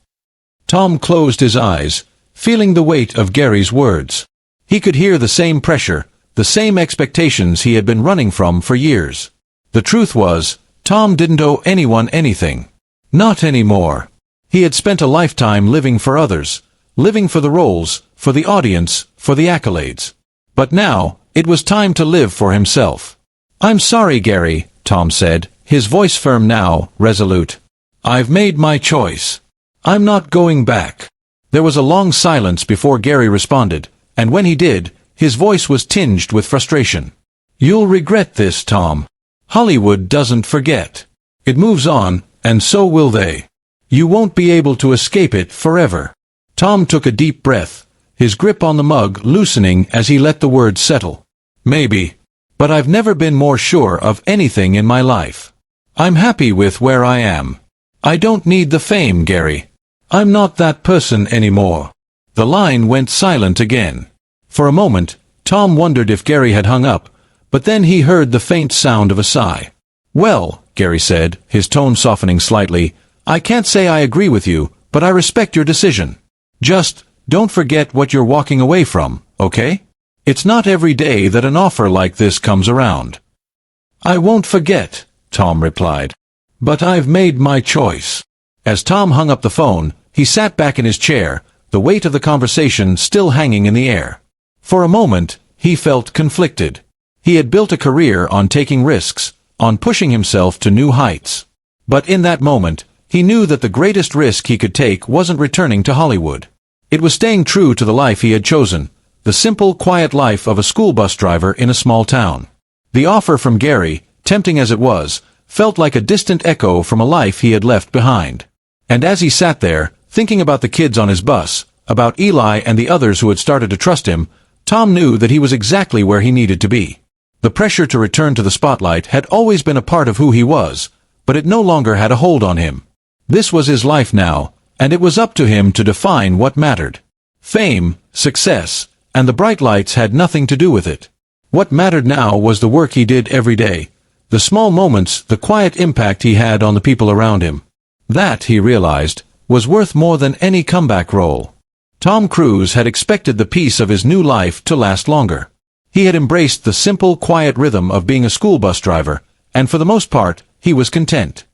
Tom closed his eyes, feeling the weight of Gary's words. He could hear the same pressure, the same expectations he had been running from for years. The truth was, Tom didn't owe anyone anything. Not anymore. He had spent a lifetime living for others, living for the roles, for the audience, for the accolades. But now, it was time to live for himself. "I'm sorry, Gary," Tom said, his voice firm now, resolute. "I've made my choice. I'm not going back." There was a long silence before Gary responded, and when he did, his voice was tinged with frustration. "You'll regret this, Tom. Hollywood doesn't forget. It moves on, and so will they. You won't be able to escape it forever." Tom took a deep breath, his grip on the mug loosening as he let the words settle. "Maybe. But I've never been more sure of anything in my life. I'm happy with where I am. I don't need the fame, Gary. I'm not that person anymore." The line went silent again. For a moment, Tom wondered if Gary had hung up, but then he heard the faint sound of a sigh. "Well," Gary said, his tone softening slightly, "I can't say I agree with you, but I respect your decision. Just, don't forget what you're walking away from, okay? It's not every day that an offer like this comes around." "I won't forget," Tom replied. "But I've made my choice. As Tom hung up the phone, he sat back in his chair, the weight of the conversation still hanging in the air. For a moment, he felt conflicted. He had built a career on taking risks, on pushing himself to new heights. But in that moment, he knew that the greatest risk he could take wasn't returning to Hollywood. It was staying true to the life he had chosen, the simple, quiet life of a school bus driver in a small town. The offer from Gary, tempting as it was, felt like a distant echo from a life he had left behind. And as he sat there, thinking about the kids on his bus, about Eli and the others who had started to trust him, Tom knew that he was exactly where he needed to be. The pressure to return to the spotlight had always been a part of who he was, but it no longer had a hold on him. This was his life now, and it was up to him to define what mattered. Fame, success, and the bright lights had nothing to do with it. What mattered now was the work he did every day, the small moments, the quiet impact he had on the people around him. That, he realized, was worth more than any comeback role. Tom Cruise had expected the peace of his new life to last longer. He had embraced the simple, quiet rhythm of being a school bus driver, and for the most part, he was content.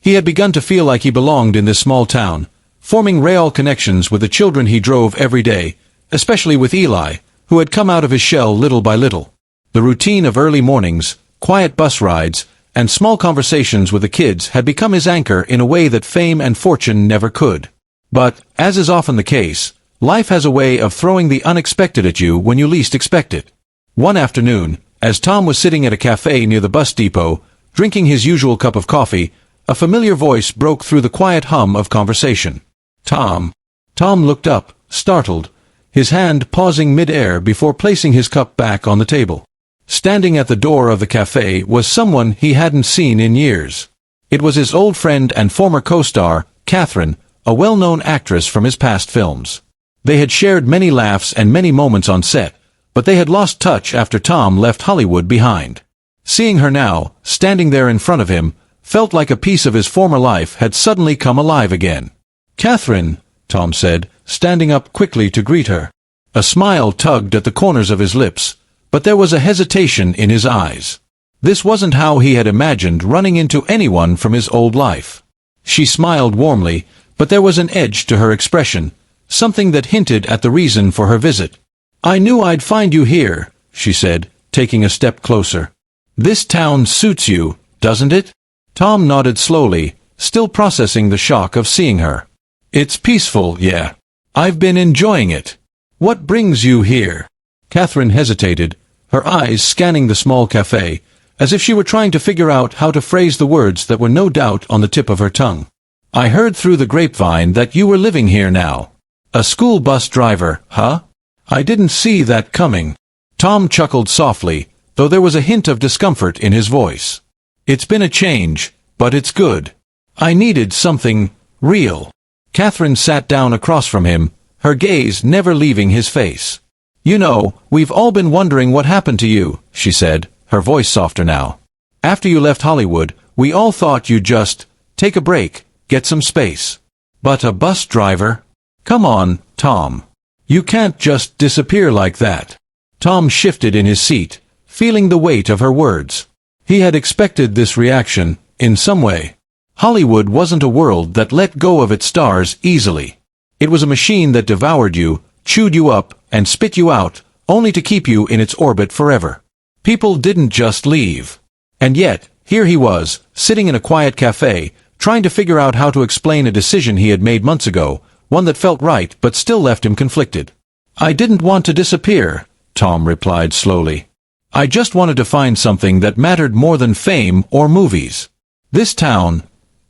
He had begun to feel like he belonged in this small town, forming real connections with the children he drove every day, especially with Eli, who had come out of his shell little by little. The routine of early mornings, quiet bus rides, and small conversations with the kids had become his anchor in a way that fame and fortune never could. But, as is often the case, life has a way of throwing the unexpected at you when you least expect it. One afternoon, as Tom was sitting at a cafe near the bus depot, drinking his usual cup of coffee, a familiar voice broke through the quiet hum of conversation. Tom. Tom looked up, startled, his hand pausing mid-air before placing his cup back on the table. Standing at the door of the cafe was someone he hadn't seen in years. It was his old friend and former co-star, Catherine, a well-known actress from his past films. They had shared many laughs and many moments on set, but they had lost touch after Tom left Hollywood behind. Seeing her now, standing there in front of him, felt like a piece of his former life had suddenly come alive again. "Catherine," Tom said, standing up quickly to greet her. A smile tugged at the corners of his lips, but there was a hesitation in his eyes. This wasn't how he had imagined running into anyone from his old life. She smiled warmly, but there was an edge to her expression, something that hinted at the reason for her visit. "I knew I'd find you here," she said, taking a step closer. "This town suits you, doesn't it?" Tom nodded slowly, still processing the shock of seeing her. "It's peaceful, yeah. I've been enjoying it. What brings you here?" Catherine hesitated, her eyes scanning the small cafe, as if she were trying to figure out how to phrase the words that were no doubt on the tip of her tongue. "I heard through the grapevine that you were living here now. A school bus driver, huh? I didn't see that coming." Tom chuckled softly, though there was a hint of discomfort in his voice. "It's been a change, but it's good. I needed something real." Catherine sat down across from him, her gaze never leaving his face. "You know, we've all been wondering what happened to you," she said, her voice softer now. "After you left Hollywood, we all thought you'd just take a break, get some space. But a bus driver? Come on, Tom. You can't just disappear like that." Tom shifted in his seat, feeling the weight of her words. He had expected this reaction, in some way. Hollywood wasn't a world that let go of its stars easily. It was a machine that devoured you, chewed you up, and spit you out, only to keep you in its orbit forever. People didn't just leave. And yet, here he was, sitting in a quiet cafe, trying to figure out how to explain a decision he had made months ago, one that felt right but still left him conflicted. "I didn't want to disappear," Tom replied slowly. "I just wanted to find something that mattered more than fame or movies. This town,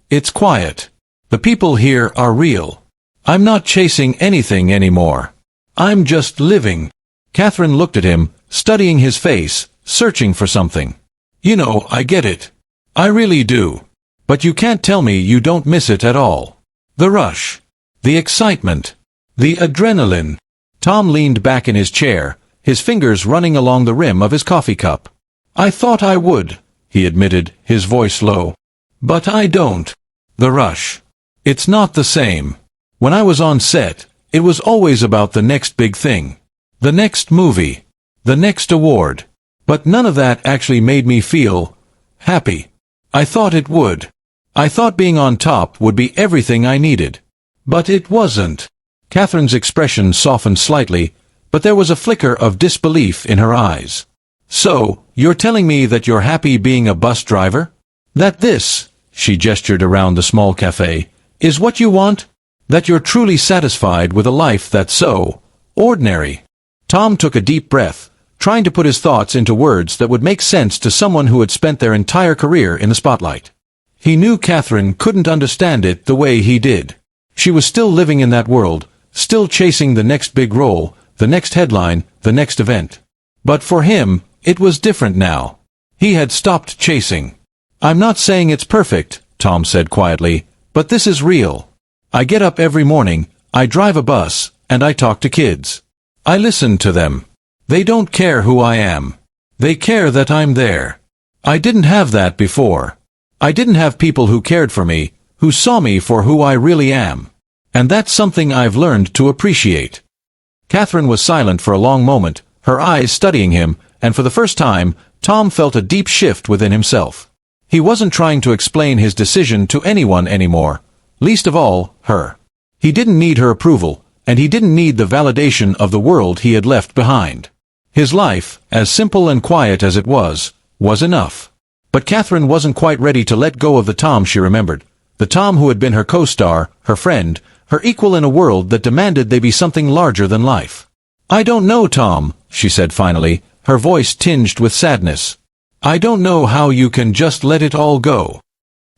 it's quiet. The people here are real. I'm not chasing anything anymore. I'm just living." Catherine looked at him, studying his face, searching for something. "You know, I get it. I really do. But you can't tell me you don't miss it at all. The rush. The excitement. The adrenaline." Tom leaned back in his chair, his fingers running along the rim of his coffee cup. "I thought I would," he admitted, his voice low. "But I don't. The rush. It's not the same. When I was on set, it was always about the next big thing. The next movie. The next award. But none of that actually made me feel happy. I thought it would. I thought being on top would be everything I needed. But it wasn't. Catherine's expression softened slightly, but there was a flicker of disbelief in her eyes. So, you're telling me that you're happy being a bus driver? That this, she gestured around the small cafe, is what you want? That you're truly satisfied with a life that's so ordinary? Tom took a deep breath, trying to put his thoughts into words that would make sense to someone who had spent their entire career in the spotlight. He knew Catherine couldn't understand it the way he did. She was still living in that world, still chasing the next big role, the next headline, the next event. But for him, it was different now. He had stopped chasing. I'm not saying it's perfect, Tom said quietly, but this is real. I get up every morning, I drive a bus, and I talk to kids. I listen to them. They don't care who I am. They care that I'm there. I didn't have that before. I didn't have people who cared for me, who saw me for who I really am. And that's something I've learned to appreciate. Catherine was silent for a long moment, her eyes studying him, and for the first time, Tom felt a deep shift within himself. He wasn't trying to explain his decision to anyone anymore, least of all, her. He didn't need her approval, and he didn't need the validation of the world he had left behind. His life, as simple and quiet as it was enough. But Catherine wasn't quite ready to let go of the Tom she remembered, the Tom who had been her co-star, her friend, her equal in a world that demanded they be something larger than life. I don't know, Tom, she said finally, her voice tinged with sadness. I don't know how you can just let it all go.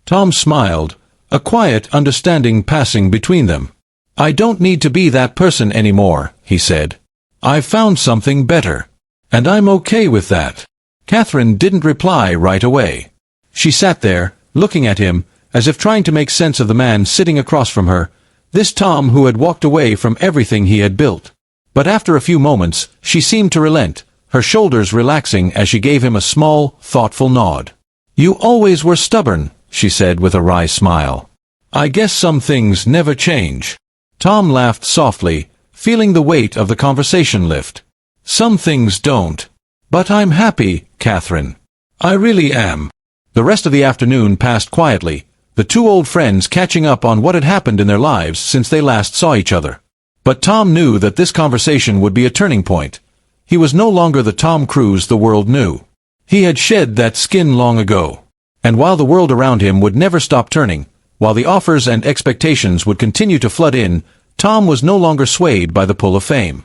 Tom smiled, a quiet understanding passing between them. I don't need to be that person anymore, he said. I've found something better. And I'm okay with that. Catherine didn't reply right away. She sat there, looking at him, as if trying to make sense of the man sitting across from her, this Tom who had walked away from everything he had built. But after a few moments, she seemed to relent, her shoulders relaxing as she gave him a small, thoughtful nod. You always were stubborn, she said with a wry smile. I guess some things never change. Tom laughed softly, feeling the weight of the conversation lift. Some things don't. But I'm happy, Catherine. I really am. The rest of the afternoon passed quietly, the two old friends catching up on what had happened in their lives since they last saw each other. But Tom knew that this conversation would be a turning point. He was no longer the Tom Cruise the world knew. He had shed that skin long ago. And while the world around him would never stop turning, while the offers and expectations would continue to flood in, Tom was no longer swayed by the pull of fame.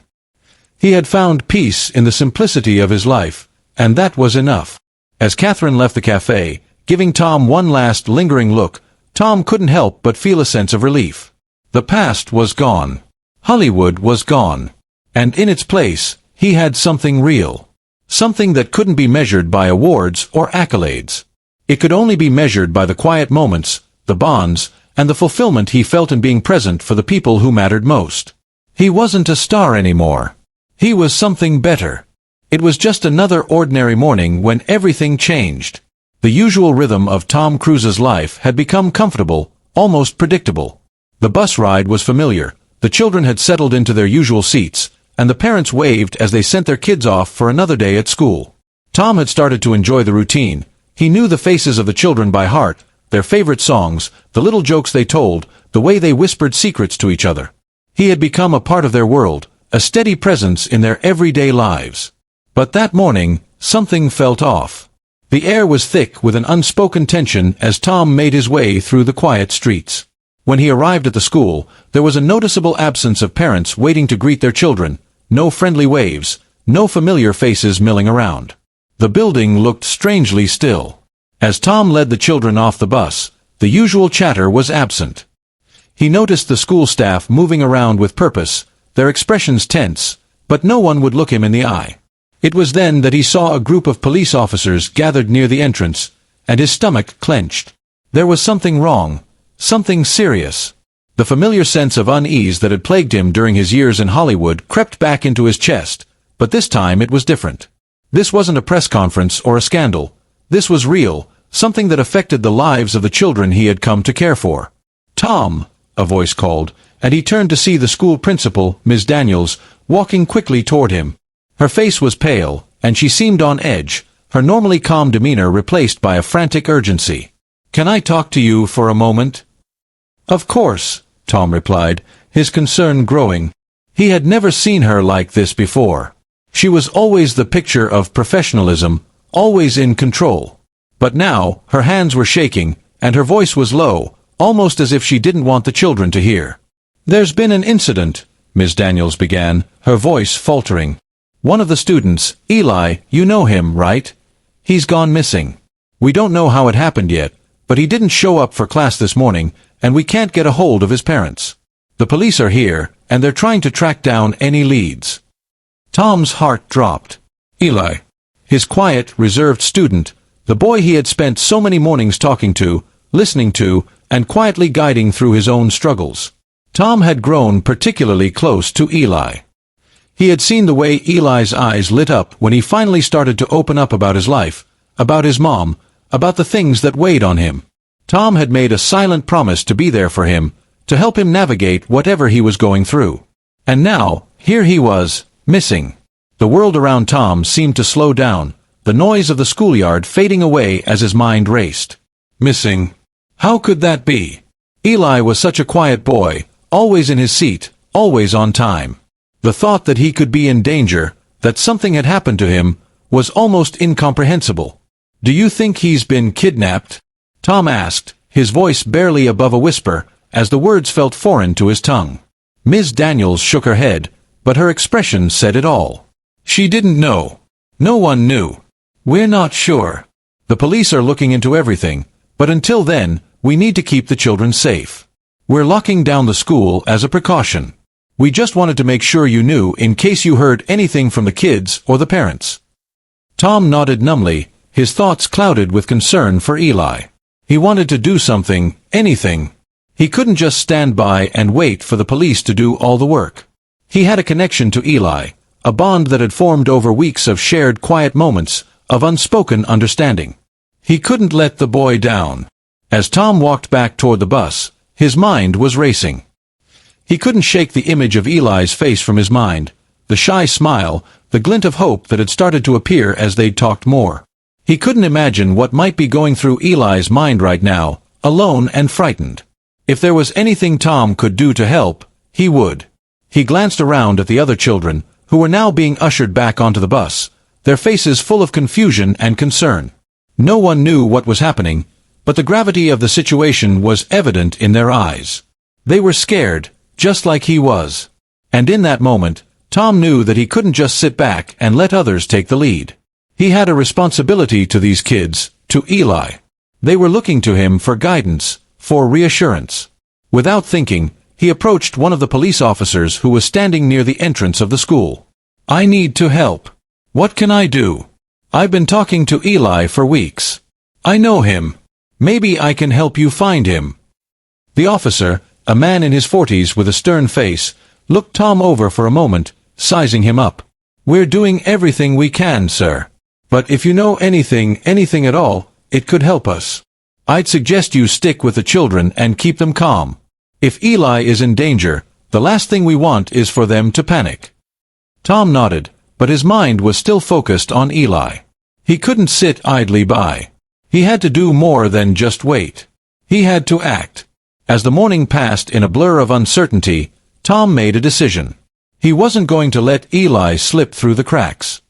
He had found peace in the simplicity of his life, and that was enough. As Catherine left the cafe, giving Tom one last lingering look, Tom couldn't help but feel a sense of relief. The past was gone. Hollywood was gone. And in its place, he had something real. Something that couldn't be measured by awards or accolades. It could only be measured by the quiet moments, the bonds, and the fulfillment he felt in being present for the people who mattered most. He wasn't a star anymore. He was something better. It was just another ordinary morning when everything changed. The usual rhythm of Tom Cruise's life had become comfortable, almost predictable. The bus ride was familiar, the children had settled into their usual seats, and the parents waved as they sent their kids off for another day at school. Tom had started to enjoy the routine. He knew the faces of the children by heart, their favorite songs, the little jokes they told, the way they whispered secrets to each other. He had become a part of their world, a steady presence in their everyday lives. But that morning, something felt off. The air was thick with an unspoken tension as Tom made his way through the quiet streets. When he arrived at the school, there was a noticeable absence of parents waiting to greet their children, no friendly waves, no familiar faces milling around. The building looked strangely still. As Tom led the children off the bus, the usual chatter was absent. He noticed the school staff moving around with purpose, their expressions tense, but no one would look him in the eye. It was then that he saw a group of police officers gathered near the entrance, and his stomach clenched. There was something wrong, something serious. The familiar sense of unease that had plagued him during his years in Hollywood crept back into his chest, but this time it was different. This wasn't a press conference or a scandal. This was real, something that affected the lives of the children he had come to care for. Tom, a voice called, and he turned to see the school principal, Ms. Daniels, walking quickly toward him. Her face was pale, and she seemed on edge, her normally calm demeanor replaced by a frantic urgency. "Can I talk to you for a moment?" "Of course," Tom replied, his concern growing. He had never seen her like this before. She was always the picture of professionalism, always in control. But now, her hands were shaking, and her voice was low, almost as if she didn't want the children to hear. "There's been an incident," Miss Daniels began, her voice faltering. "One of the students, Eli, you know him, right? He's gone missing. We don't know how it happened yet, but he didn't show up for class this morning, and we can't get a hold of his parents. The police are here, and they're trying to track down any leads." Tom's heart dropped. Eli. His quiet, reserved student, the boy he had spent so many mornings talking to, listening to, and quietly guiding through his own struggles. Tom had grown particularly close to Eli. He had seen the way Eli's eyes lit up when he finally started to open up about his life, about his mom, about the things that weighed on him. Tom had made a silent promise to be there for him, to help him navigate whatever he was going through. And now, here he was, missing. The world around Tom seemed to slow down, the noise of the schoolyard fading away as his mind raced. Missing? How could that be? Eli was such a quiet boy, always in his seat, always on time. The thought that he could be in danger, that something had happened to him, was almost incomprehensible. "Do you think he's been kidnapped?" Tom asked, his voice barely above a whisper, as the words felt foreign to his tongue. Ms. Daniels shook her head, but her expression said it all. She didn't know. No one knew. "We're not sure. The police are looking into everything, but until then, we need to keep the children safe. We're locking down the school as a precaution. We just wanted to make sure you knew in case you heard anything from the kids or the parents." Tom nodded numbly, his thoughts clouded with concern for Eli. He wanted to do something, anything. He couldn't just stand by and wait for the police to do all the work. He had a connection to Eli, a bond that had formed over weeks of shared quiet moments, of unspoken understanding. He couldn't let the boy down. As Tom walked back toward the bus, his mind was racing. He couldn't shake the image of Eli's face from his mind, the shy smile, the glint of hope that had started to appear as they'd talked more. He couldn't imagine what might be going through Eli's mind right now, alone and frightened. If there was anything Tom could do to help, he would. He glanced around at the other children, who were now being ushered back onto the bus, their faces full of confusion and concern. No one knew what was happening, but the gravity of the situation was evident in their eyes. They were scared, just like he was. And in that moment, Tom knew that he couldn't just sit back and let others take the lead. He had a responsibility to these kids, to Eli. They were looking to him for guidance, for reassurance. Without thinking, he approached one of the police officers who was standing near the entrance of the school. "I need to help. What can I do? I've been talking to Eli for weeks. I know him. Maybe I can help you find him." The officer, a man in his 40s with a stern face, looked Tom over for a moment, sizing him up. "We're doing everything we can, sir. But if you know anything at all, it could help us. I'd suggest you stick with the children and keep them calm. If Eli is in danger, the last thing we want is for them to panic." Tom nodded, but his mind was still focused on Eli. He couldn't sit idly by. He had to do more than just wait. He had to act. As the morning passed in a blur of uncertainty, Tom made a decision. He wasn't going to let Eli slip through the cracks.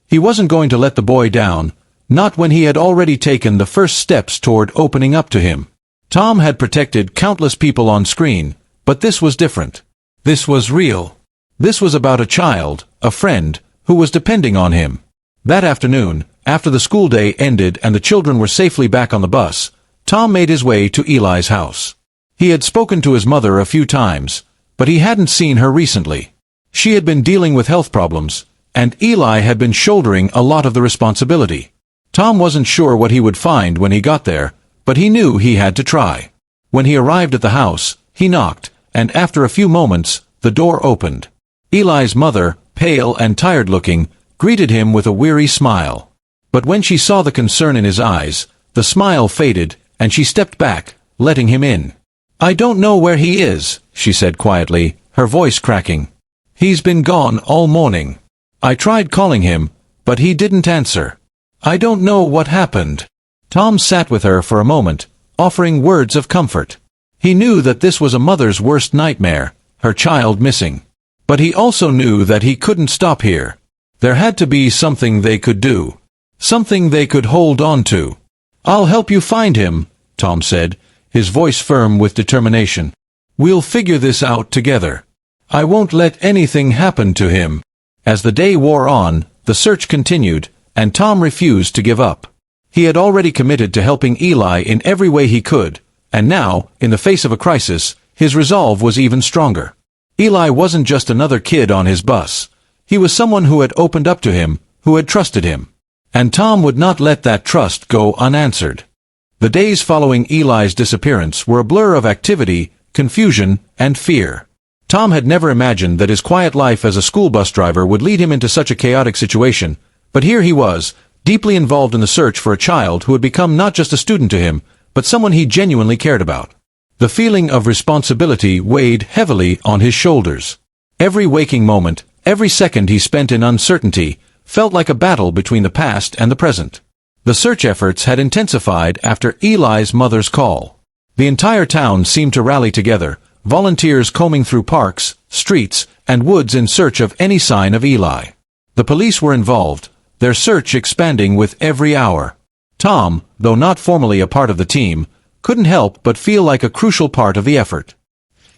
He wasn't going to let the boy down, not when he had already taken the first steps toward opening up to him. Tom had protected countless people on screen, but this was different. This was real. This was about a child, a friend, who was depending on him. That afternoon, after the school day ended and the children were safely back on the bus, Tom made his way to Eli's house. He had spoken to his mother a few times, but he hadn't seen her recently. She had been dealing with health problems, and Eli had been shouldering a lot of the responsibility. Tom wasn't sure what he would find when he got there, but he knew he had to try. When he arrived at the house, he knocked, and after a few moments, the door opened. Eli's mother, pale and tired-looking, greeted him with a weary smile. But when she saw the concern in his eyes, the smile faded, and she stepped back, letting him in. "I don't know where he is," she said quietly, her voice cracking. "He's been gone all morning. I tried calling him, but he didn't answer. I don't know what happened." Tom sat with her for a moment, offering words of comfort. He knew that this was a mother's worst nightmare, her child missing. But he also knew that he couldn't stop here. There had to be something they could do. Something they could hold on to. "I'll help you find him," Tom said, his voice firm with determination. "We'll figure this out together. I won't let anything happen to him." As the day wore on, the search continued, and Tom refused to give up. He had already committed to helping Eli in every way he could, and now, in the face of a crisis, his resolve was even stronger. Eli wasn't just another kid on his bus. He was someone who had opened up to him, who had trusted him. And Tom would not let that trust go unanswered. The days following Eli's disappearance were a blur of activity, confusion, and fear. Tom had never imagined that his quiet life as a school bus driver would lead him into such a chaotic situation, but here he was, deeply involved in the search for a child who had become not just a student to him, but someone he genuinely cared about. The feeling of responsibility weighed heavily on his shoulders. Every waking moment, every second he spent in uncertainty, felt like a battle between the past and the present. The search efforts had intensified after Eli's mother's call. The entire town seemed to rally together, volunteers combing through parks, streets, and woods in search of any sign of Eli. The police were involved, their search expanding with every hour. Tom, though not formally a part of the team, couldn't help but feel like a crucial part of the effort.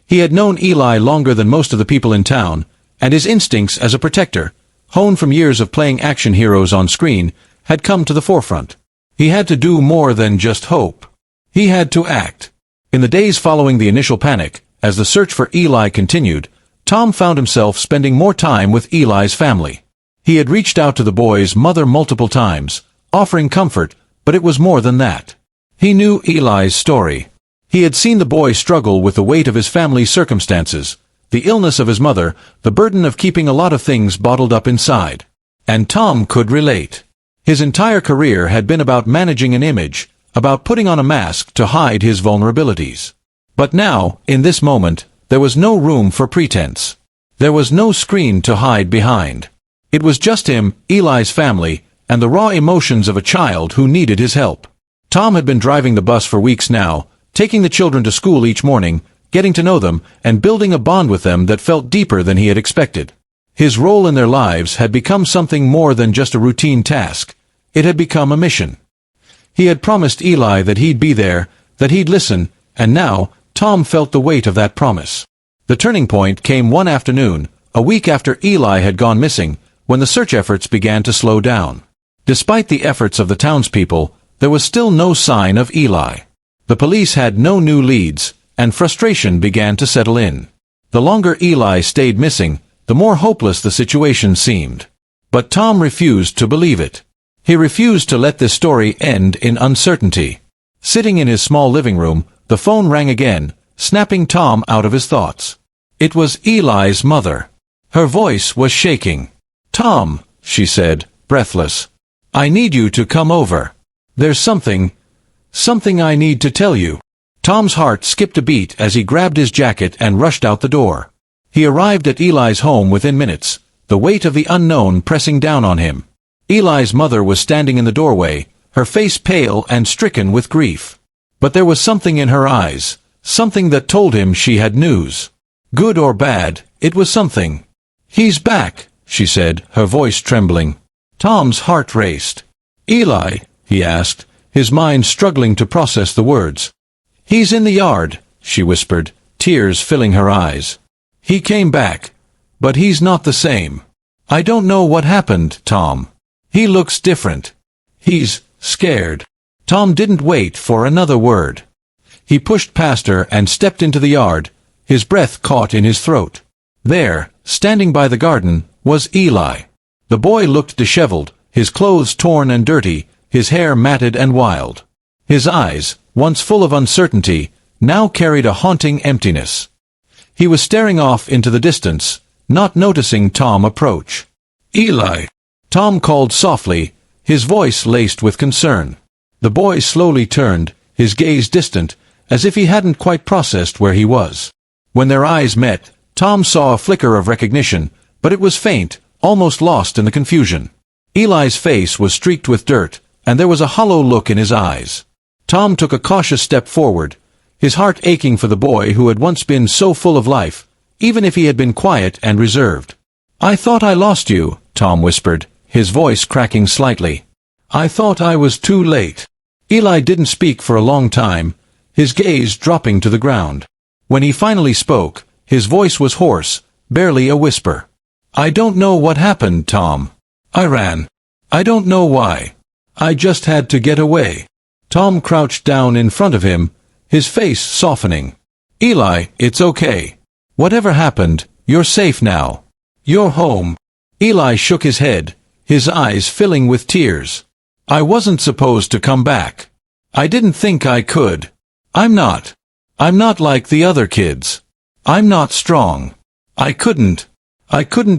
He had known Eli longer than most of the people in town, and his instincts as a protector, honed from years of playing action heroes on screen, had come to the forefront. He had to do more than just hope. He had to act. In the days following the initial panic, as the search for Eli continued, Tom found himself spending more time with Eli's family. He had reached out to the boy's mother multiple times, offering comfort, but it was more than that. He knew Eli's story. He had seen the boy struggle with the weight of his family's circumstances, the illness of his mother, the burden of keeping a lot of things bottled up inside. And Tom could relate. His entire career had been about managing an image, about putting on a mask to hide his vulnerabilities. But now, in this moment, there was no room for pretense. There was no screen to hide behind. It was just him, Eli's family, and the raw emotions of a child who needed his help. Tom had been driving the bus for weeks now, taking the children to school each morning, getting to know them, and building a bond with them that felt deeper than he had expected. His role in their lives had become something more than just a routine task. It had become a mission. He had promised Eli that he'd be there, that he'd listen, and now, Tom felt the weight of that promise. The turning point came one afternoon, a week after Eli had gone missing, when the search efforts began to slow down. Despite the efforts of the townspeople, there was still no sign of Eli. The police had no new leads, and frustration began to settle in. The longer Eli stayed missing, the more hopeless the situation seemed. But Tom refused to believe it. He refused to let this story end in uncertainty. Sitting in his small living room, the phone rang again, snapping Tom out of his thoughts. It was Eli's mother. Her voice was shaking. "Tom," she said, breathless, "I need you to come over. There's something I need to tell you." Tom's heart skipped a beat as he grabbed his jacket and rushed out the door. He arrived at Eli's home within minutes, the weight of the unknown pressing down on him. Eli's mother was standing in the doorway, her face pale and stricken with grief. But there was something in her eyes, something that told him she had news. Good or bad, it was something. "He's back," she said, her voice trembling. Tom's heart raced. "Eli?" he asked, his mind struggling to process the words. "He's in the yard," she whispered, tears filling her eyes. "He came back. But he's not the same. I don't know what happened, Tom. He looks different. He's scared." Tom didn't wait for another word. He pushed past her and stepped into the yard, his breath caught in his throat. There, standing by the garden, was Eli. The boy looked disheveled, his clothes torn and dirty, his hair matted and wild. His eyes, once full of uncertainty, now carried a haunting emptiness. He was staring off into the distance, not noticing Tom approach. "Eli!" Tom called softly, his voice laced with concern. The boy slowly turned, his gaze distant, as if he hadn't quite processed where he was. When their eyes met, Tom saw a flicker of recognition, but it was faint, almost lost in the confusion. Eli's face was streaked with dirt, and there was a hollow look in his eyes. Tom took a cautious step forward, his heart aching for the boy who had once been so full of life, even if he had been quiet and reserved. "I thought I lost you," Tom whispered, his voice cracking slightly. "I thought I was too late." Eli didn't speak for a long time, his gaze dropping to the ground. When he finally spoke, his voice was hoarse, barely a whisper. "I don't know what happened, Tom. I ran. I don't know why. I just had to get away." Tom crouched down in front of him, his face softening. "Eli, it's okay. Whatever happened, you're safe now. You're home." Eli shook his head, his eyes filling with tears. "I wasn't supposed to come back. I didn't think I could. I'm not like the other kids. I'm not strong. I couldn't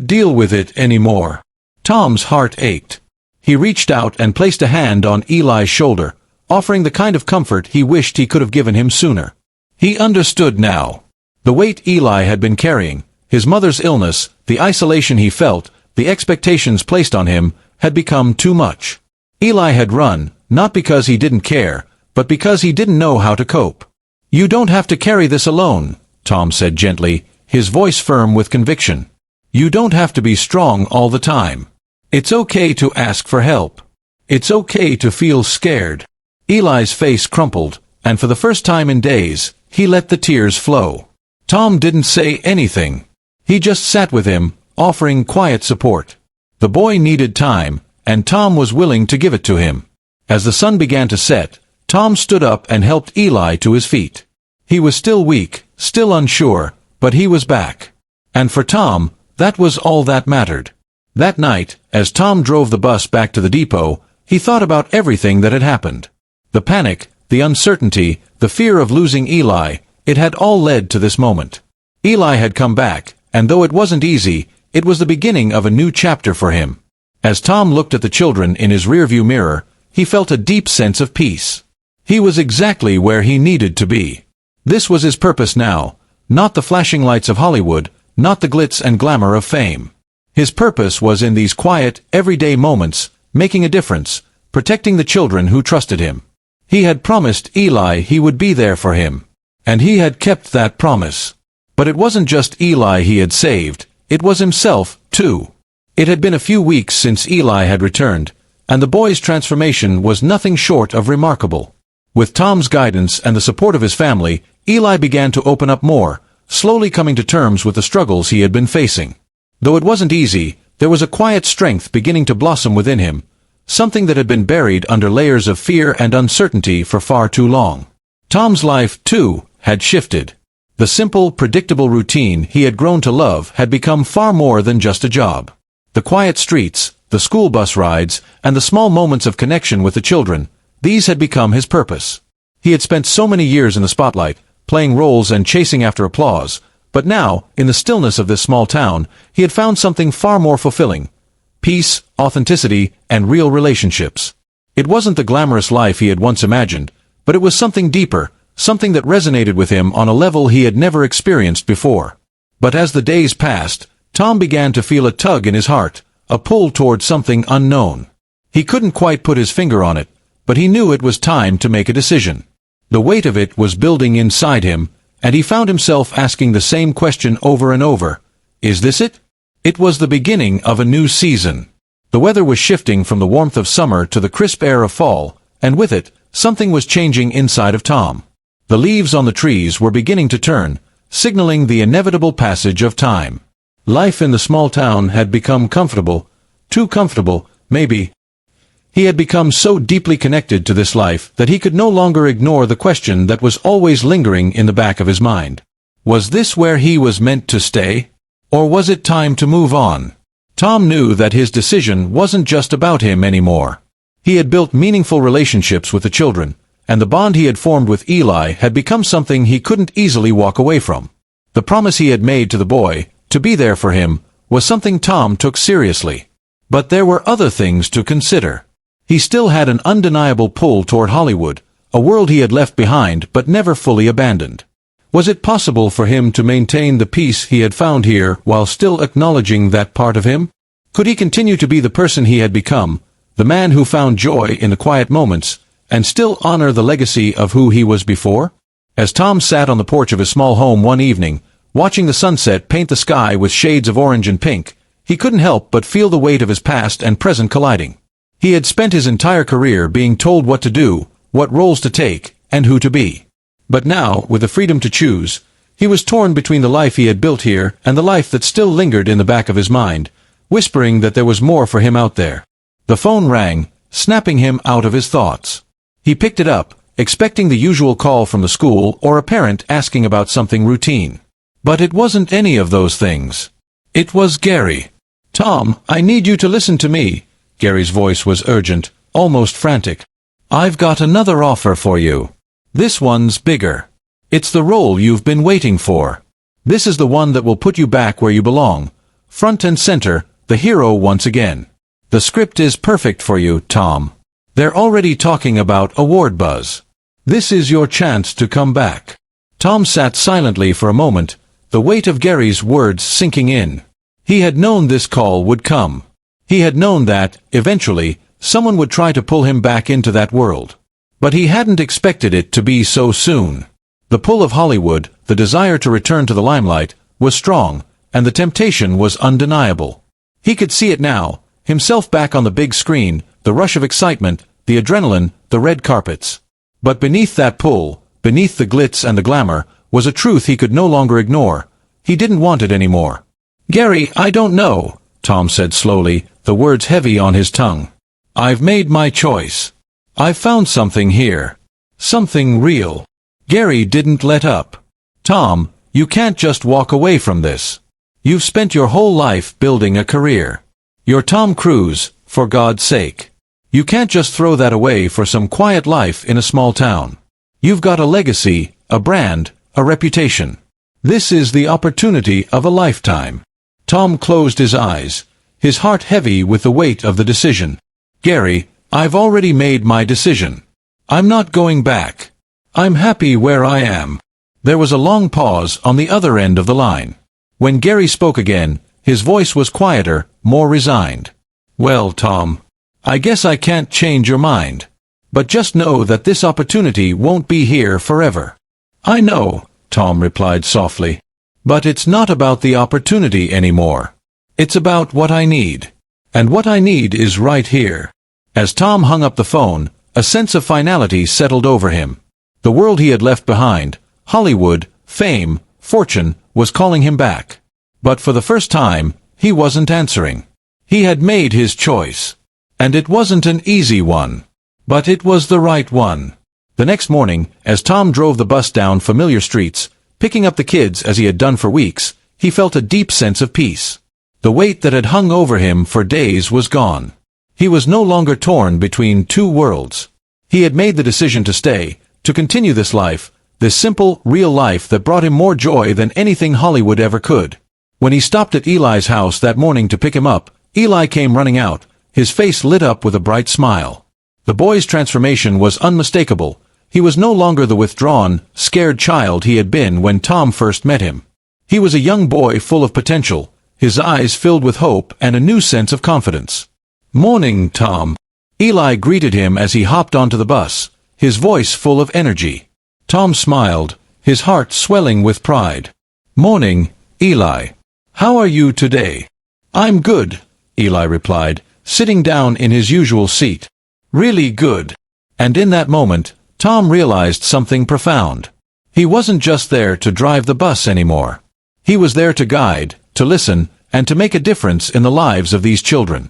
deal with it anymore." Tom's heart ached. He reached out and placed a hand on Eli's shoulder, offering the kind of comfort he wished he could have given him sooner. He understood now. The weight Eli had been carrying, his mother's illness, the isolation he felt, the expectations placed on him, had become too much. Eli had run, not because he didn't care, but because he didn't know how to cope. "You don't have to carry this alone," Tom said gently, his voice firm with conviction. "You don't have to be strong all the time. It's okay to ask for help. It's okay to feel scared." Eli's face crumpled, and for the first time in days, he let the tears flow. Tom didn't say anything. He just sat with him, offering quiet support. The boy needed time, and Tom was willing to give it to him. As the sun began to set, Tom stood up and helped Eli to his feet. He was still weak, still unsure, but he was back. And for Tom, that was all that mattered. That night, as Tom drove the bus back to the depot, he thought about everything that had happened. The panic, the uncertainty, the fear of losing Eli, it had all led to this moment. Eli had come back, and though it wasn't easy, it was the beginning of a new chapter for him. As Tom looked at the children in his rearview mirror, he felt a deep sense of peace. He was exactly where he needed to be. This was his purpose now, not the flashing lights of Hollywood, not the glitz and glamour of fame. His purpose was in these quiet, everyday moments, making a difference, protecting the children who trusted him. He had promised Eli he would be there for him. And he had kept that promise. But it wasn't just Eli he had saved, it was himself, too. It had been a few weeks since Eli had returned, and the boy's transformation was nothing short of remarkable. With Tom's guidance and the support of his family, Eli began to open up more, slowly coming to terms with the struggles he had been facing. Though it wasn't easy, there was a quiet strength beginning to blossom within him, something that had been buried under layers of fear and uncertainty for far too long. Tom's life, too, had shifted. The simple, predictable routine he had grown to love had become far more than just a job. The quiet streets, the school bus rides, and the small moments of connection with the children, these had become his purpose. He had spent so many years in the spotlight, playing roles and chasing after applause, but now, in the stillness of this small town, he had found something far more fulfilling: peace, authenticity, and real relationships. It wasn't the glamorous life he had once imagined, but it was something deeper, something that resonated with him on a level he had never experienced before. But as the days passed, Tom began to feel a tug in his heart, a pull toward something unknown. He couldn't quite put his finger on it, but he knew it was time to make a decision. The weight of it was building inside him, and he found himself asking the same question over and over. Is this it? It was the beginning of a new season. The weather was shifting from the warmth of summer to the crisp air of fall, and with it, something was changing inside of Tom. The leaves on the trees were beginning to turn, signaling the inevitable passage of time. Life in the small town had become comfortable, too comfortable, maybe. He had become so deeply connected to this life that he could no longer ignore the question that was always lingering in the back of his mind. Was this where he was meant to stay? Or was it time to move on? Tom knew that his decision wasn't just about him anymore. He had built meaningful relationships with the children, and the bond he had formed with Eli had become something he couldn't easily walk away from. The promise he had made to the boy, to be there for him, was something Tom took seriously. But there were other things to consider. He still had an undeniable pull toward Hollywood, a world he had left behind but never fully abandoned. Was it possible for him to maintain the peace he had found here while still acknowledging that part of him? Could he continue to be the person he had become, the man who found joy in the quiet moments, and still honor the legacy of who he was before? As Tom sat on the porch of his small home one evening, watching the sunset paint the sky with shades of orange and pink, he couldn't help but feel the weight of his past and present colliding. He had spent his entire career being told what to do, what roles to take, and who to be. But now, with the freedom to choose, he was torn between the life he had built here and the life that still lingered in the back of his mind, whispering that there was more for him out there. The phone rang, snapping him out of his thoughts. He picked it up, expecting the usual call from the school or a parent asking about something routine. But it wasn't any of those things. It was Gary. "Tom, I need you to listen to me." Gary's voice was urgent, almost frantic. "I've got another offer for you. This one's bigger. It's the role you've been waiting for. This is the one that will put you back where you belong, front and center, the hero once again. The script is perfect for you, Tom. They're already talking about award buzz. This is your chance to come back." Tom sat silently for a moment, the weight of Gary's words sinking in. He had known this call would come. He had known that, eventually, someone would try to pull him back into that world. But he hadn't expected it to be so soon. The pull of Hollywood, the desire to return to the limelight, was strong, and the temptation was undeniable. He could see it now, himself back on the big screen, the rush of excitement, the adrenaline, the red carpets. But beneath that pull, beneath the glitz and the glamour, was a truth he could no longer ignore. He didn't want it anymore. "Gary, I don't know," Tom said slowly, the words heavy on his tongue. "I've made my choice. I've found something here. Something real." Gary didn't let up. "Tom, you can't just walk away from this. You've spent your whole life building a career. You're Tom Cruise, for God's sake. You can't just throw that away for some quiet life in a small town. You've got a legacy, a brand, a reputation. This is the opportunity of a lifetime." Tom closed his eyes, his heart heavy with the weight of the decision. "Gary, I've already made my decision. I'm not going back. I'm happy where I am." There was a long pause on the other end of the line. When Gary spoke again, his voice was quieter, more resigned. "Well, Tom, I guess I can't change your mind. But just know that this opportunity won't be here forever." "I know," Tom replied softly. "But it's not about the opportunity anymore. It's about what I need. And what I need is right here." As Tom hung up the phone, a sense of finality settled over him. The world he had left behind, Hollywood, fame, fortune, was calling him back. But for the first time, he wasn't answering. He had made his choice. And it wasn't an easy one. But it was the right one. The next morning, as Tom drove the bus down familiar streets, picking up the kids as he had done for weeks, he felt a deep sense of peace. The weight that had hung over him for days was gone. He was no longer torn between two worlds. He had made the decision to stay, to continue this life, this simple, real life that brought him more joy than anything Hollywood ever could. When he stopped at Eli's house that morning to pick him up, Eli came running out, his face lit up with a bright smile. The boy's transformation was unmistakable. He was no longer the withdrawn, scared child he had been when Tom first met him. He was a young boy full of potential, his eyes filled with hope and a new sense of confidence. "Morning, Tom." Eli greeted him as he hopped onto the bus, his voice full of energy. Tom smiled, his heart swelling with pride. "Morning, Eli. How are you today?" "I'm good," Eli replied, sitting down in his usual seat. "Really good." And in that moment, Tom realized something profound. He wasn't just there to drive the bus anymore. He was there to guide, to listen, and to make a difference in the lives of these children.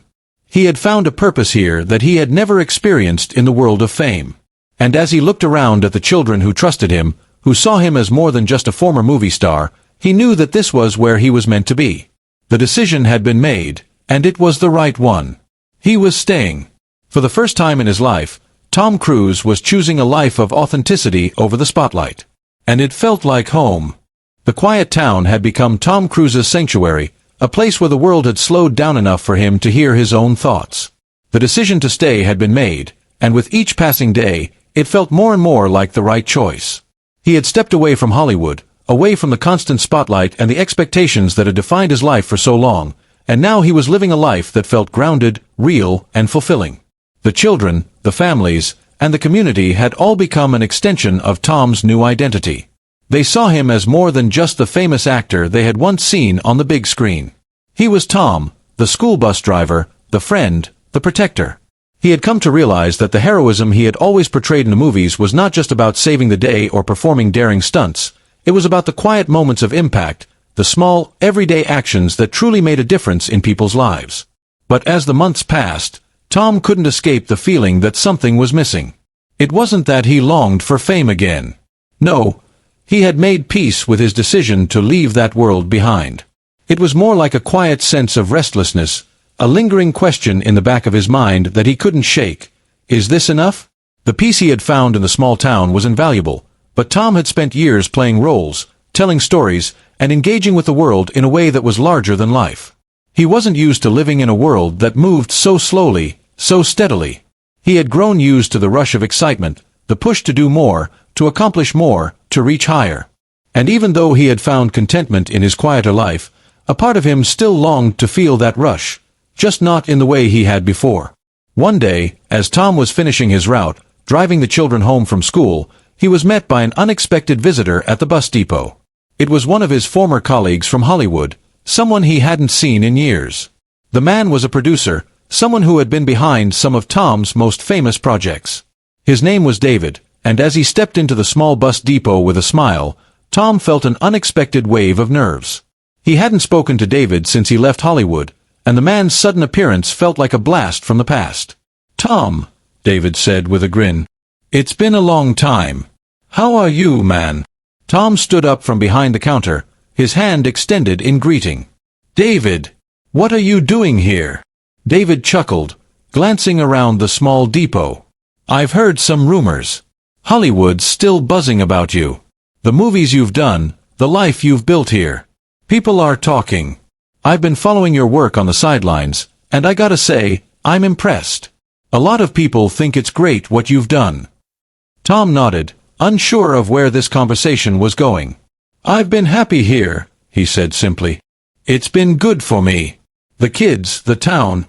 He had found a purpose here that he had never experienced in the world of fame. And as he looked around at the children who trusted him, who saw him as more than just a former movie star, he knew that this was where he was meant to be. The decision had been made, and it was the right one. He was staying. For the first time in his life, Tom Cruise was choosing a life of authenticity over the spotlight. And it felt like home. The quiet town had become Tom Cruise's sanctuary, a place where the world had slowed down enough for him to hear his own thoughts. The decision to stay had been made, and with each passing day, it felt more and more like the right choice. He had stepped away from Hollywood, away from the constant spotlight and the expectations that had defined his life for so long, and now he was living a life that felt grounded, real, and fulfilling. The children, the families, and the community had all become an extension of Tom's new identity. They saw him as more than just the famous actor they had once seen on the big screen. He was Tom, the school bus driver, the friend, the protector. He had come to realize that the heroism he had always portrayed in the movies was not just about saving the day or performing daring stunts. It was about the quiet moments of impact, the small, everyday actions that truly made a difference in people's lives. But as the months passed, Tom couldn't escape the feeling that something was missing. It wasn't that he longed for fame again. No, he had made peace with his decision to leave that world behind. It was more like a quiet sense of restlessness, a lingering question in the back of his mind that he couldn't shake. Is this enough? The peace he had found in the small town was invaluable, but Tom had spent years playing roles, telling stories, and engaging with the world in a way that was larger than life. He wasn't used to living in a world that moved so slowly, so steadily. He had grown used to the rush of excitement, the push to do more, to accomplish more, to reach higher. And even though he had found contentment in his quieter life, a part of him still longed to feel that rush, just not in the way he had before. One day, as Tom was finishing his route, driving the children home from school, he was met by an unexpected visitor at the bus depot. It was one of his former colleagues from Hollywood, someone he hadn't seen in years. The man was a producer, someone who had been behind some of Tom's most famous projects. His name was David, and as he stepped into the small bus depot with a smile, Tom felt an unexpected wave of nerves. He hadn't spoken to David since he left Hollywood, and the man's sudden appearance felt like a blast from the past. "Tom," David said with a grin. "It's been a long time. How are you, man?" Tom stood up from behind the counter, his hand extended in greeting. "David, what are you doing here?" David chuckled, glancing around the small depot. "I've heard some rumors. Hollywood's still buzzing about you. The movies you've done, the life you've built here. People are talking. I've been following your work on the sidelines, and I gotta say, I'm impressed. A lot of people think it's great what you've done." Tom nodded, unsure of where this conversation was going. "I've been happy here," he said simply. "It's been good for me. The kids, the town.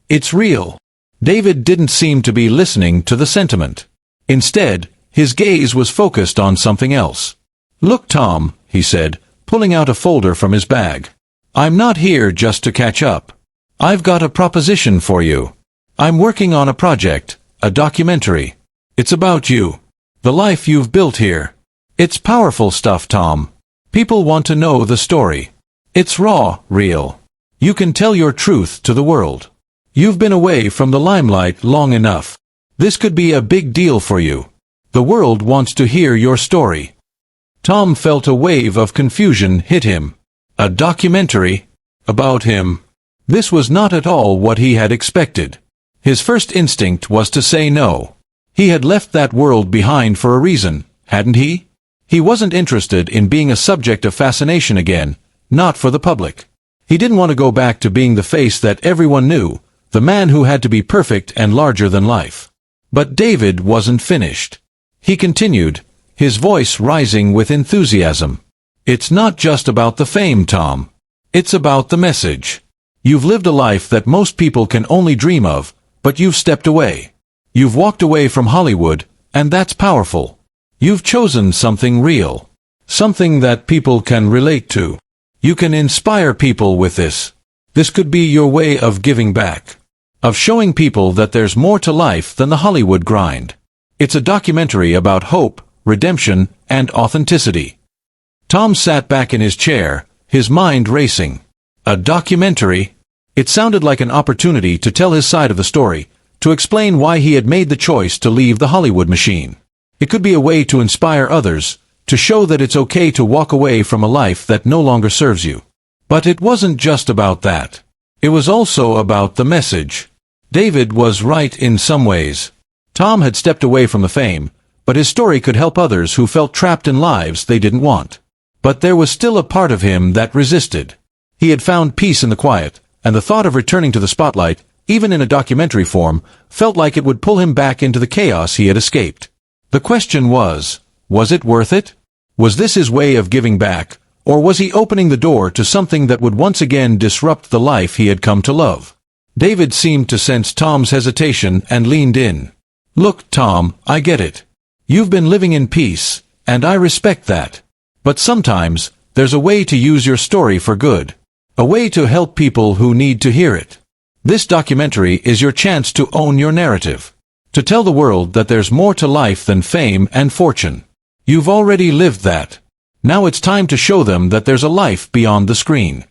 It's real." David didn't seem to be listening to the sentiment. Instead, his gaze was focused on something else. "Look, Tom," he said, pulling out a folder from his bag. "I'm not here just to catch up. I've got a proposition for you. I'm working on a project, a documentary. It's about you. The life you've built here. It's powerful stuff, Tom. People want to know the story. It's raw, real. You can tell your truth to the world. You've been away from the limelight long enough. This could be a big deal for you. The world wants to hear your story." Tom felt a wave of confusion hit him. A documentary? About him? This was not at all what he had expected. His first instinct was to say no. He had left that world behind for a reason, hadn't he? He wasn't interested in being a subject of fascination again, not for the public. He didn't want to go back to being the face that everyone knew, the man who had to be perfect and larger than life. But David wasn't finished. He continued, his voice rising with enthusiasm. "It's not just about the fame, Tom. It's about the message. You've lived a life that most people can only dream of, but you've stepped away. You've walked away from Hollywood, and that's powerful. You've chosen something real. Something that people can relate to. You can inspire people with this. This could be your way of giving back. Of showing people that there's more to life than the Hollywood grind. It's a documentary about hope, redemption, and authenticity." Tom sat back in his chair, his mind racing. A documentary? It sounded like an opportunity to tell his side of the story, to explain why he had made the choice to leave the Hollywood machine. It could be a way to inspire others, to show that it's okay to walk away from a life that no longer serves you. But it wasn't just about that. It was also about the message. David was right in some ways. Tom had stepped away from the fame, but his story could help others who felt trapped in lives they didn't want. But there was still a part of him that resisted. He had found peace in the quiet, and the thought of returning to the spotlight, even in a documentary form, felt like it would pull him back into the chaos he had escaped. The question was it worth it? Was this his way of giving back, or was he opening the door to something that would once again disrupt the life he had come to love? David seemed to sense Tom's hesitation and leaned in. Look, Tom, I get it. You've been living in peace, and I respect that. But sometimes, there's a way to use your story for good. A way to help people who need to hear it. This documentary is your chance to own your narrative. To tell the world that there's more to life than fame and fortune. You've already lived that. Now it's time to show them that there's a life beyond the screen.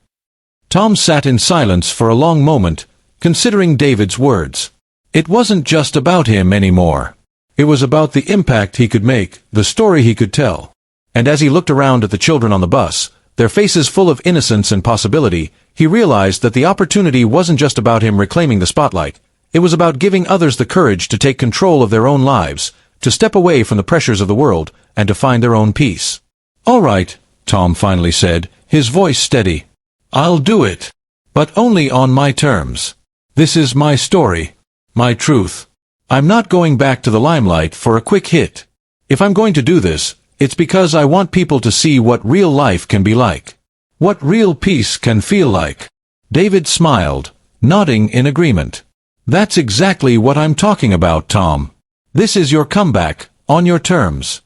Tom sat in silence for a long moment, considering David's words. It wasn't just about him anymore. It was about the impact he could make, the story he could tell. And as he looked around at the children on the bus, their faces full of innocence and possibility, he realized that the opportunity wasn't just about him reclaiming the spotlight. It was about giving others the courage to take control of their own lives, to step away from the pressures of the world, and to find their own peace. "All right," Tom finally said, his voice steady. "I'll do it. But only on my terms. This is my story. My truth. I'm not going back to the limelight for a quick hit. If I'm going to do this, it's because I want people to see what real life can be like. What real peace can feel like." David smiled, nodding in agreement. "That's exactly what I'm talking about, Tom. This is your comeback, on your terms."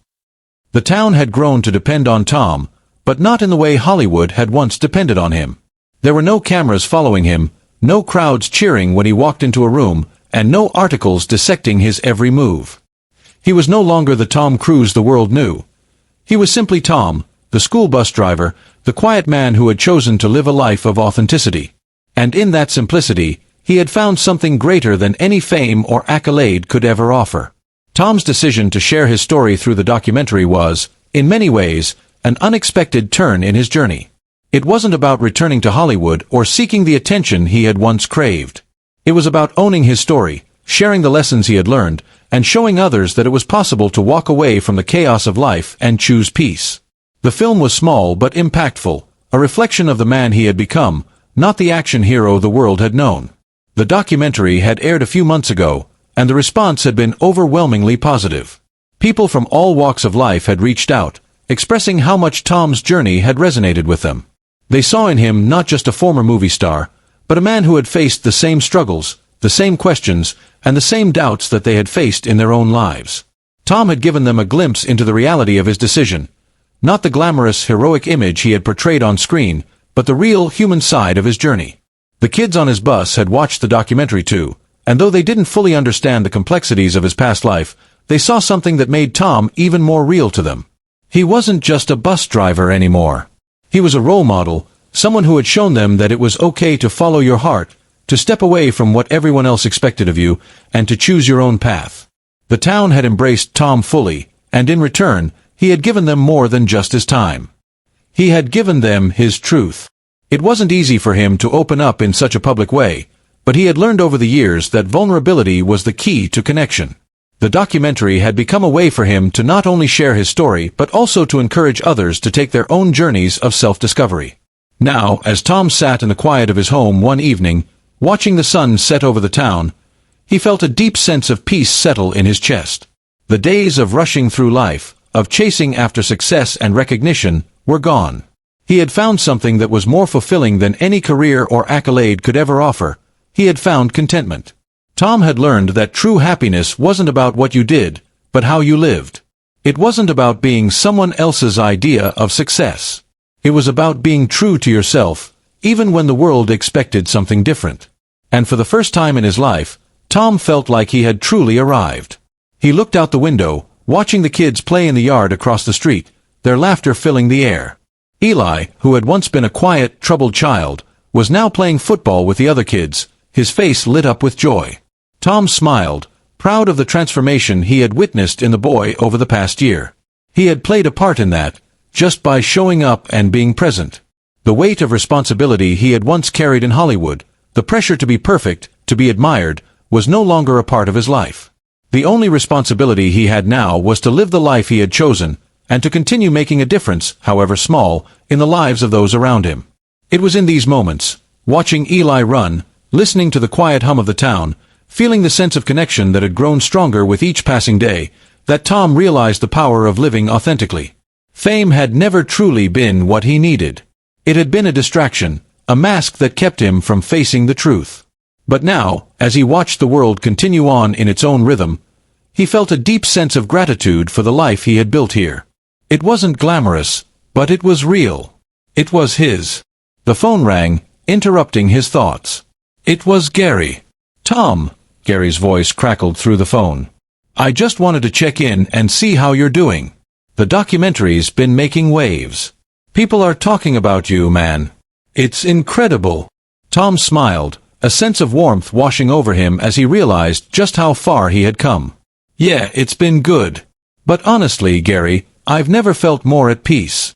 The town had grown to depend on Tom, but not in the way Hollywood had once depended on him. There were no cameras following him, no crowds cheering when he walked into a room, and no articles dissecting his every move. He was no longer the Tom Cruise the world knew. He was simply Tom, the school bus driver, the quiet man who had chosen to live a life of authenticity. And in that simplicity, he had found something greater than any fame or accolade could ever offer. Tom's decision to share his story through the documentary was, in many ways, an unexpected turn in his journey. It wasn't about returning to Hollywood or seeking the attention he had once craved. It was about owning his story, sharing the lessons he had learned, and showing others that it was possible to walk away from the chaos of life and choose peace. The film was small but impactful, a reflection of the man he had become, not the action hero the world had known. The documentary had aired a few months ago, and the response had been overwhelmingly positive. People from all walks of life had reached out, expressing how much Tom's journey had resonated with them. They saw in him not just a former movie star, but a man who had faced the same struggles, the same questions, and the same doubts that they had faced in their own lives. Tom had given them a glimpse into the reality of his decision. Not the glamorous, heroic image he had portrayed on screen, but the real, human side of his journey. The kids on his bus had watched the documentary too, and though they didn't fully understand the complexities of his past life, they saw something that made Tom even more real to them. He wasn't just a bus driver anymore. He was a role model, someone who had shown them that it was okay to follow your heart, to step away from what everyone else expected of you, and to choose your own path. The town had embraced Tom fully, and in return, he had given them more than just his time. He had given them his truth. It wasn't easy for him to open up in such a public way, but he had learned over the years that vulnerability was the key to connection. The documentary had become a way for him to not only share his story but also to encourage others to take their own journeys of self-discovery. Now, as Tom sat in the quiet of his home one evening, watching the sun set over the town, he felt a deep sense of peace settle in his chest. The days of rushing through life, of chasing after success and recognition, were gone. He had found something that was more fulfilling than any career or accolade could ever offer. He had found contentment. Tom had learned that true happiness wasn't about what you did, but how you lived. It wasn't about being someone else's idea of success. It was about being true to yourself, even when the world expected something different. And for the first time in his life, Tom felt like he had truly arrived. He looked out the window, watching the kids play in the yard across the street, their laughter filling the air. Eli, who had once been a quiet, troubled child, was now playing football with the other kids, his face lit up with joy. Tom smiled, proud of the transformation he had witnessed in the boy over the past year. He had played a part in that, just by showing up and being present. The weight of responsibility he had once carried in Hollywood, the pressure to be perfect, to be admired, was no longer a part of his life. The only responsibility he had now was to live the life he had chosen, and to continue making a difference, however small, in the lives of those around him. It was in these moments, watching Eli run, listening to the quiet hum of the town, feeling the sense of connection that had grown stronger with each passing day, that Tom realized the power of living authentically. Fame had never truly been what he needed. It had been a distraction, a mask that kept him from facing the truth. But now, as he watched the world continue on in its own rhythm, He felt a deep sense of gratitude for the life he had built here. It wasn't glamorous, but it was real. It was his. The phone rang, interrupting his thoughts. It was Gary. "Tom," Gary's voice crackled through the phone. "I just wanted to check in and see how you're doing. The documentary's been making waves. People are talking about you, man. It's incredible." Tom smiled, a sense of warmth washing over him as he realized just how far he had come. "Yeah, it's been good. But honestly, Gary, I've never felt more at peace."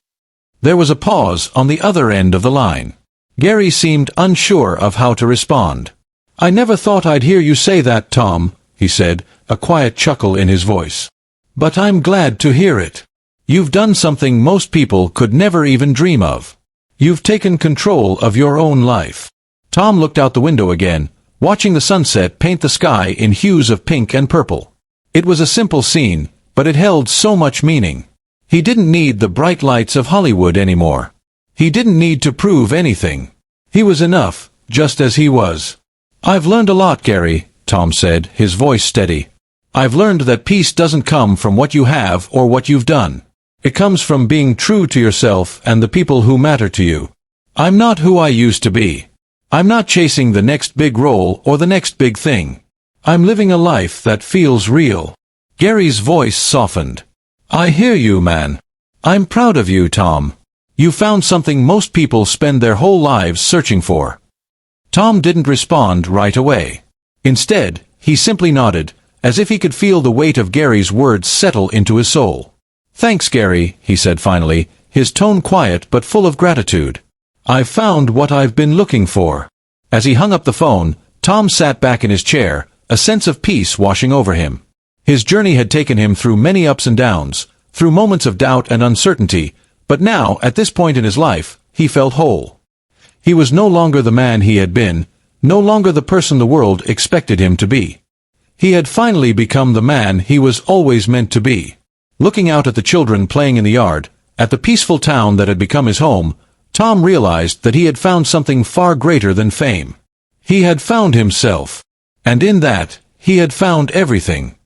There was a pause on the other end of the line. Gary seemed unsure of how to respond. "I never thought I'd hear you say that, Tom," he said, a quiet chuckle in his voice. "But I'm glad to hear it. You've done something most people could never even dream of. You've taken control of your own life." Tom looked out the window again, watching the sunset paint the sky in hues of pink and purple. It was a simple scene, but it held so much meaning. He didn't need the bright lights of Hollywood anymore. He didn't need to prove anything. He was enough, just as he was. "I've learned a lot, Gary," Tom said, his voice steady. "I've learned that peace doesn't come from what you have or what you've done. It comes from being true to yourself and the people who matter to you. I'm not who I used to be. I'm not chasing the next big role or the next big thing. I'm living a life that feels real." Gary's voice softened. "I hear you, man. I'm proud of you, Tom. You found something most people spend their whole lives searching for." Tom didn't respond right away. Instead, he simply nodded, as if he could feel the weight of Gary's words settle into his soul. "Thanks, Gary," he said finally, his tone quiet but full of gratitude. "I've found what I've been looking for." As he hung up the phone, Tom sat back in his chair, a sense of peace washing over him. His journey had taken him through many ups and downs, through moments of doubt and uncertainty, but now, at this point in his life, he felt whole. He was no longer the man he had been, no longer the person the world expected him to be. He had finally become the man he was always meant to be. Looking out at the children playing in the yard, at the peaceful town that had become his home, Tom realized that he had found something far greater than fame. He had found himself. And in that, he had found everything.